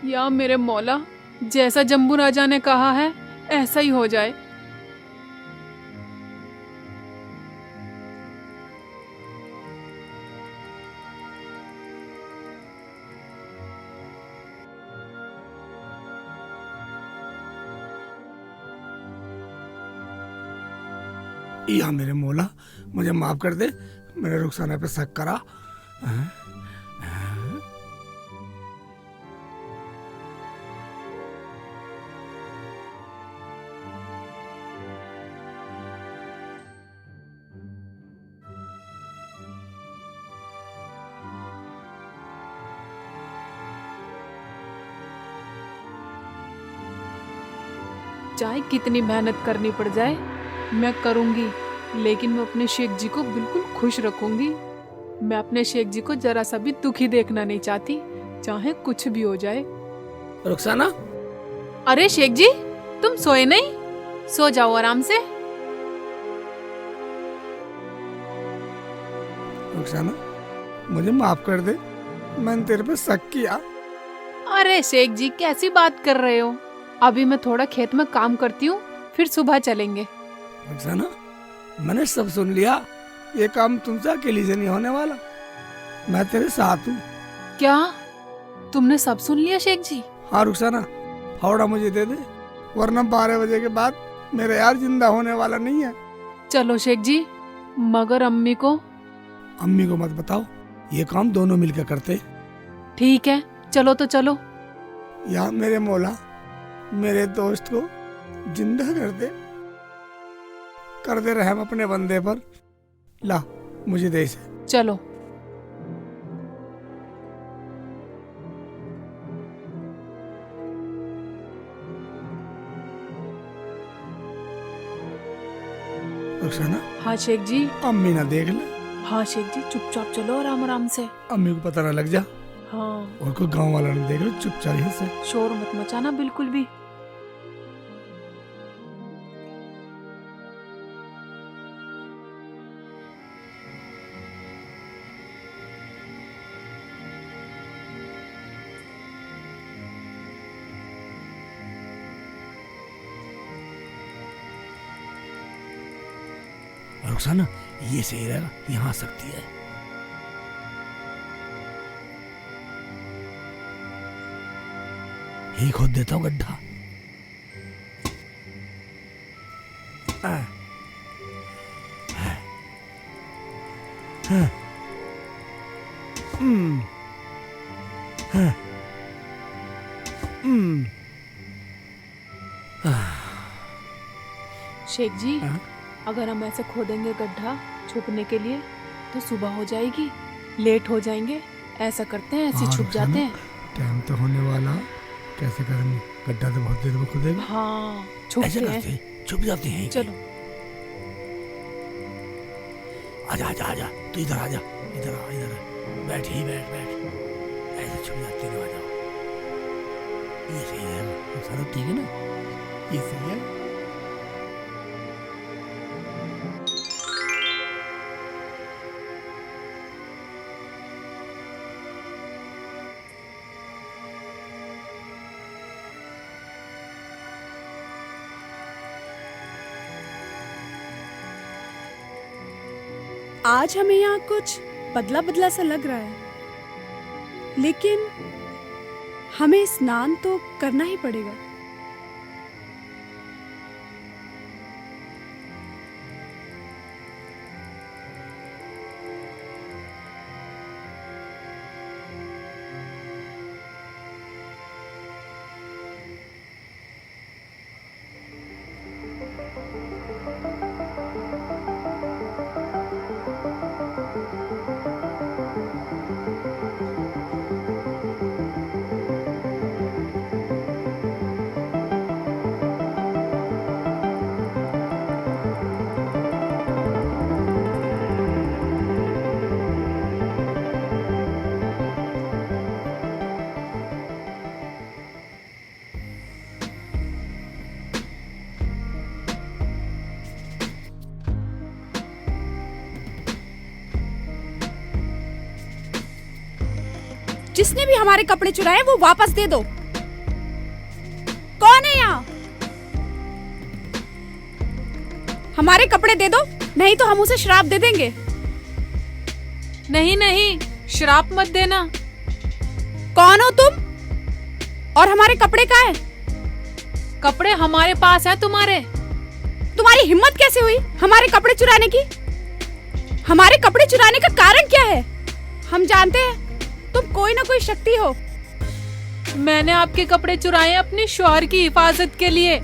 या मेरे मौला, जैसा जम्बू राजा ने कहा है ऐसा ही हो जाए। या मेरे मौला, मुझे माफ कर दे, मैंने रुखसाना पे शक करा। चाहे कितनी मेहनत करनी पड़ जाए मैं करूंगी, लेकिन मैं अपने शेख जी को बिल्कुल खुश रखूंगी। मैं अपने शेख जी को जरा सा भी दुखी देखना नहीं चाहती, चाहे कुछ भी हो जाए। रुखसाना, अरे शेख जी, तुम सोए नहीं? सो जाओ आराम से। रुखसाना, मुझे माफ कर दे, मैंने तेरे पे शक किया। अरे शेख जी, कैसी बात कर रहे हो? अभी मैं थोड़ा खेत में काम करती हूँ, फिर सुबह चलेंगे। रुखसाना, मैंने सब सुन लिया। ये काम तुमसे अकेली से नहीं होने वाला, मैं तेरे साथ हूँ। क्या तुमने सब सुन लिया शेख जी? हाँ रुखसाना, फावड़ा मुझे दे दे, वरना 12 बजे के बाद मेरा यार जिंदा होने वाला नहीं है। चलो शेख जी, मगर अम्मी को? अम्मी को मत बताओ, ये काम दोनों मिलकर करते। ठीक है, चलो तो चलो। या मेरे मौला, मेरे दोस्त को जिंदा कर दे रहम अपने बंदे पर। ला मुझे दे इसे। चलो। रुखसाना, हाँ शेख जी। अम्मी ना देख ले। हाँ शेख जी, चुपचाप चलो आराम आराम से। अम्मी को पता ना लग जा। हाँ। और कोई गांव वाला ना देख लो, चुपचाप यहीं से। शोर मत मचाना बिल्कुल भी। रुखसाना, ये सही रहेगा, यहाँ आ सकती है। ही खोद देता हूँ गड्ढा। शेख जी, अगर हम ऐसे खोदेंगे गड्ढा छुपने के लिए तो सुबह हो जाएगी, लेट हो जाएंगे। ऐसा करते हैं, ऐसे छुप जाते हैं। टाइम तो होने वाला, कैसे करेंगे? गड्ढा तो बहुत देर में खोदेगा। हाँ, छुपते हैं, छुप जाते हैं। चलो। आजा आजा आजा, तू इधर आजा, इधर आ, इधर बैठ ही बैठ बैठ, ऐसे छुप जाते हैं। आ जाओ, ये सही है सारा, ठीक है ना? ये सही है। आज हमें यहाँ कुछ बदला बदला सा लग रहा है, लेकिन हमें स्नान तो करना ही पड़ेगा। जिसने भी हमारे कपड़े चुराए वो वापस दे दो। कौन है यहाँ? हमारे कपड़े दे दो, नहीं तो हम उसे श्राप दे देंगे। नहीं नहीं, श्राप मत देना। कौन हो तुम? और हमारे कपड़े कहाँ है? कपड़े हमारे पास है। तुम्हारी हिम्मत कैसे हुई हमारे कपड़े चुराने की? हमारे कपड़े चुराने का कारण क्या है? हम जानते हैं तुम कोई ना कोई शक्ति हो। मैंने आपके कपड़े चुराए अपने शौहर की हिफाजत के लिए।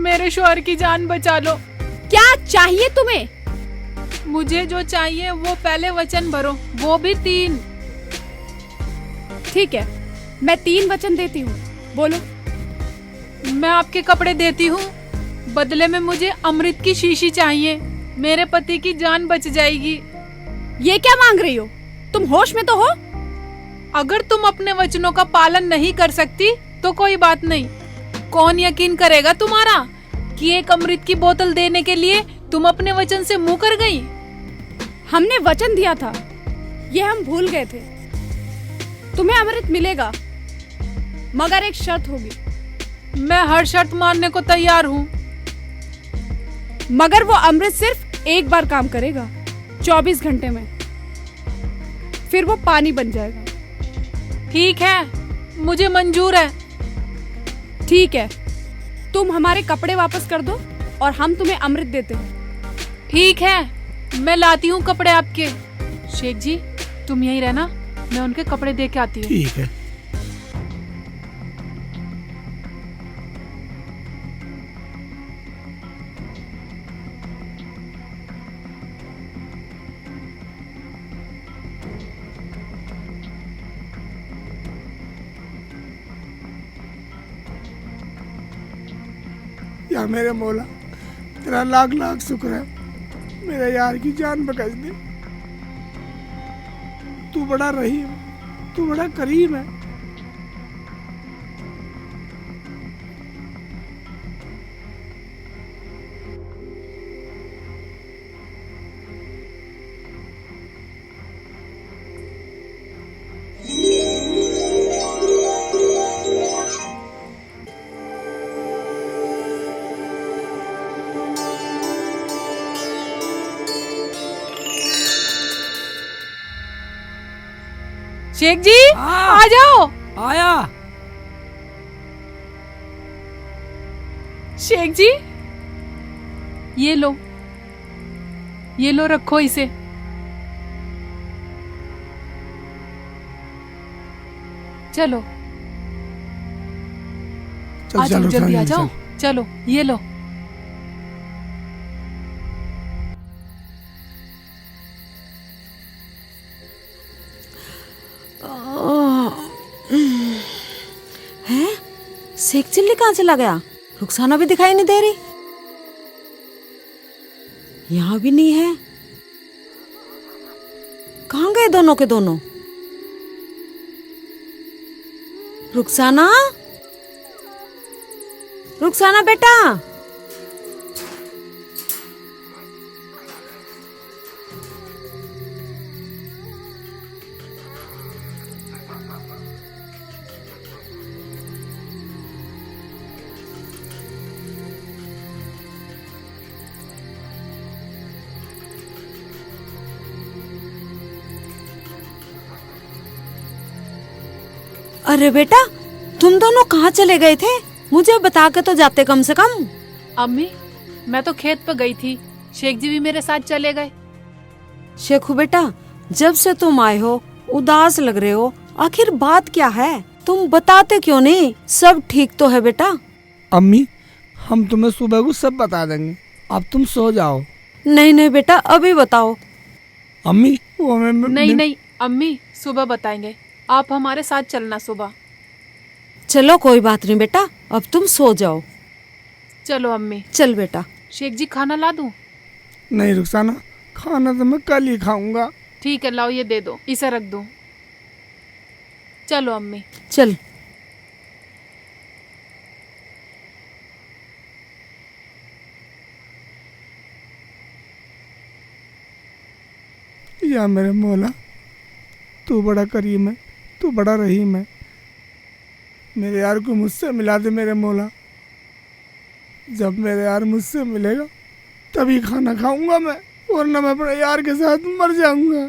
मेरे शौहर की जान बचा लो। क्या चाहिए तुम्हें? मुझे जो चाहिए वो पहले वचन भरो, वो भी 3। ठीक है, मैं 3 वचन देती हूँ, बोलो। मैं आपके कपड़े देती हूँ, बदले में मुझे अमृत की शीशी चाहिए। मेरे पति की जान बच जाएगी। ये क्या मांग रही हो? तुम होश में तो हो? अगर तुम अपने वचनों का पालन नहीं कर सकती तो कोई बात नहीं। कौन यकीन करेगा तुम्हारा कि एक अमृत की बोतल देने के लिए तुम अपने वचन से मुंह कर गई? हमने वचन दिया था, ये हम भूल गए थे। तुम्हें अमृत मिलेगा, मगर एक शर्त होगी। मैं हर शर्त मानने को तैयार हूँ, मगर वो अमृत सिर्फ एक बार काम करेगा, 24 घंटे में। फिर वो पानी बन जाएगा। ठीक है, मुझे मंजूर है। ठीक है, तुम हमारे कपड़े वापस कर दो और हम तुम्हें अमृत देते हैं। ठीक है, मैं लाती हूँ कपड़े आपके। शेख जी, तुम यहीं रहना, मैं उनके कपड़े दे के आती हूँ। ठीक है। या मेरे मौला, तेरा लाख लाख शुक्र है, मेरे यार की जान बख्श दे। तू बड़ा रहीम, तू बड़ा करीम है। शेख जी, आ जाओ। आया। शेख जी, ये लो, ये लो, रखो इसे। चलो आ जाओ, जल्दी आ जाओ। चलो, ये लो। हैं? शेख चिल्ली कहाँ चला गया? रुखसाना भी दिखाई नहीं दे रही, यहाँ भी नहीं है। कहाँ गए दोनों के दोनों? रुखसाना, रुखसाना बेटा। अरे बेटा, तुम दोनों कहाँ चले गए थे? मुझे बता के तो जाते कम से कम। अम्मी, मैं तो खेत पर गई थी, शेख जी भी मेरे साथ चले गए। शेखू बेटा, जब से तुम आए हो उदास लग रहे हो, आखिर बात क्या है? तुम बताते क्यों नहीं? सब ठीक तो है बेटा? अम्मी, हम तुम्हें सुबह को सब बता देंगे, अब तुम सो जाओ। नहीं नहीं बेटा, अभी बताओ। अम्मी, वो मैं नहीं नहीं अम्मी, सुबह बताएंगे। आप हमारे साथ चलना सुबह। चलो कोई बात नहीं बेटा, अब तुम सो जाओ। चलो अम्मी। चल बेटा। शेख जी, खाना ला दूं? नहीं रुखसाना, खाना तो मैं कल ही खाऊंगा। ठीक है, लाओ, ये दे दो, इसे रख दो। चलो अम्मी। चल। या मेरे मौला, तू बड़ा करीम है, तू बड़ा रहीम है। मेरे यार को मुझसे मिला दे मेरे मौला। जब मेरे यार मुझसे मिलेगा तभी खाना खाऊंगा मैं, वरना मैं अपने यार के साथ मर जाऊंगा।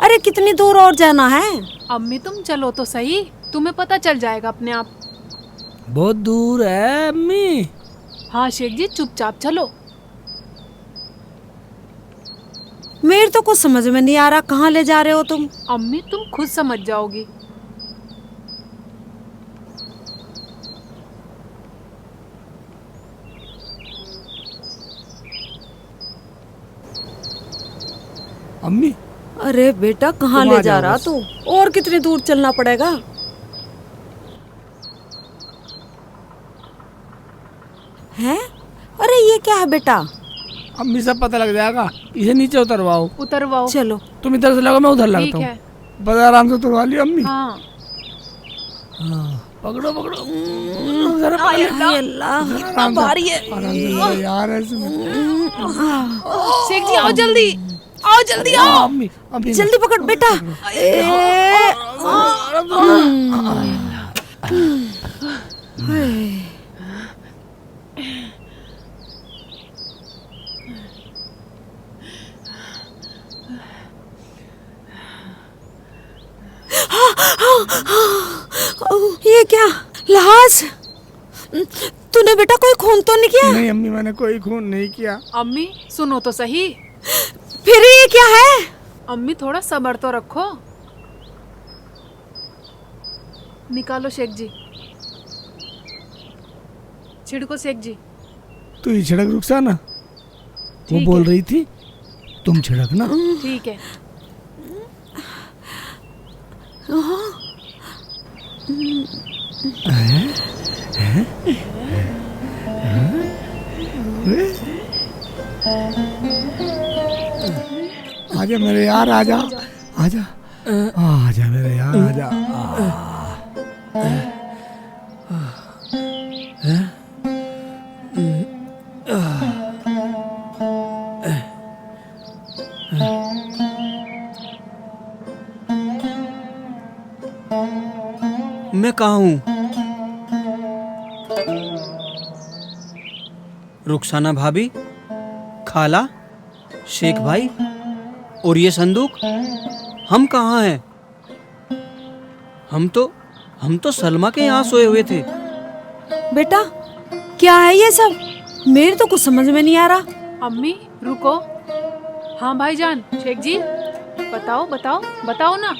अरे कितनी दूर और जाना है? अम्मी तुम चलो तो सही, तुम्हें पता चल जाएगा अपने आप। बहुत दूर है अम्मी। हाँ शेख जी, चुपचाप चलो। मेरे तो कुछ समझ में नहीं आ रहा, कहाँ ले जा रहे हो तुम? अम्मी तुम खुद समझ जाओगी। अम्मी अरे बेटा कहाँ तुम आ ले जा जाओ रहा बस। तू? और कितनी दूर चलना पड़ेगा? हैं? अरे ये क्या है बेटा? अम्मी सब पता लग जाएगा, इसे नीचे उतरवाओ। उतरवाओ। चलो तुम इधर से लगो, मैं उधर ठीक लगता है। हूँ। बस आराम से उतरवा लियो अम्मी। हाँ पकड़ो पकड़ो। जरा पानी अल्लाह कितना भारी है। आराम से लो यार ऐसे। शेख जी आओ जल्दी, आओ जल्दी आओ। अम्मी अम्मी जल्दी पकड़ बेटा। ये क्या लाश? तूने बेटा कोई खून तो नहीं किया? नहीं अम्मी, मैंने कोई खून नहीं किया। अम्मी सुनो तो सही। फिर ये क्या है? अम्मी थोड़ा सब्र तो रखो। निकालो शेख जी, छिड़को शेख जी। तू ही छिड़क रुखसाना, वो ठीक बोल है। रही थी तुम छिड़क ना। ठीक है। आजा मेरे यार, आजा आजा आजा मेरे यार, आजा। मैं कहाँ हूँ? रुखसाना भाभी, खाला, शेख भाई और ये संदूक, हम कहाँ हैं? हम तो सलमा के यहाँ सोए हुए थे। बेटा क्या है ये सब? मेरे तो कुछ समझ में नहीं आ रहा। अम्मी रुको। हाँ भाईजान, शेख जी बताओ बताओ बताओ ना।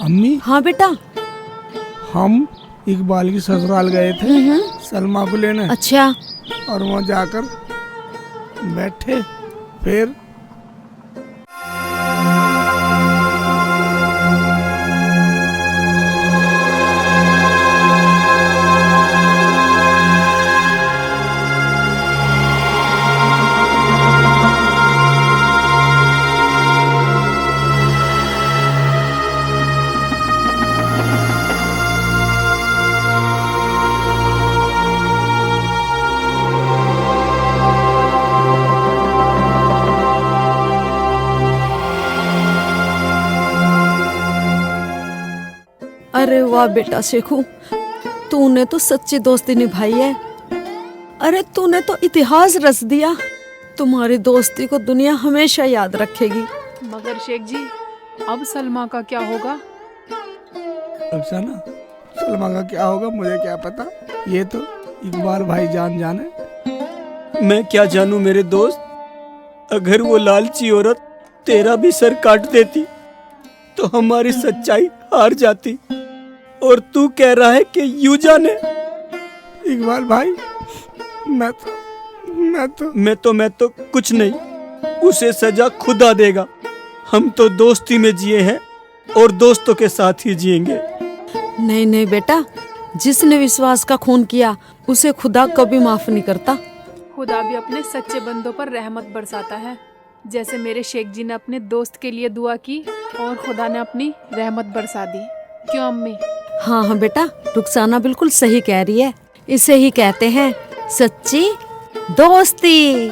अम्मी हाँ बेटा। हम इकबाल की ससुराल गए थे सलमा को लेने। अच्छा। और वहाँ जाकर बैठे, फिर अरे वाह बेटा शेखू, तूने तो सच्ची दोस्ती निभाई है। अरे तूने तो इतिहास रच दिया। तुम्हारी दोस्ती को दुनिया हमेशा याद रखेगी। मगर शेख जी अब सलमा का क्या होगा? रुखसाना, सलमा का क्या होगा मुझे क्या पता, ये तो इकबाल भाई जाने। मैं क्या जानूं मेरे दोस्त, अगर वो लालची औरत तेरा भी सर काट देती तो हमारी सच्चाई हार जाती। और तू कह रहा है कि यूं जाने। इकबाल भाई, मैं तो कुछ नहीं, उसे सजा खुदा देगा। हम तो दोस्ती में जिए हैं और दोस्तों के साथ ही जिएंगे। नहीं नहीं बेटा, जिसने विश्वास का खून किया उसे खुदा कभी माफ नहीं करता। खुदा भी अपने सच्चे बंदों पर रहमत बरसाता है, जैसे मेरे शेख जी ने अपने दोस्त के लिए दुआ की और खुदा ने अपनी रहमत बरसा दी। क्यों अम्मी? हाँ हाँ बेटा, रुखसाना बिल्कुल सही कह रही है। इसे ही कहते हैं सच्ची दोस्ती।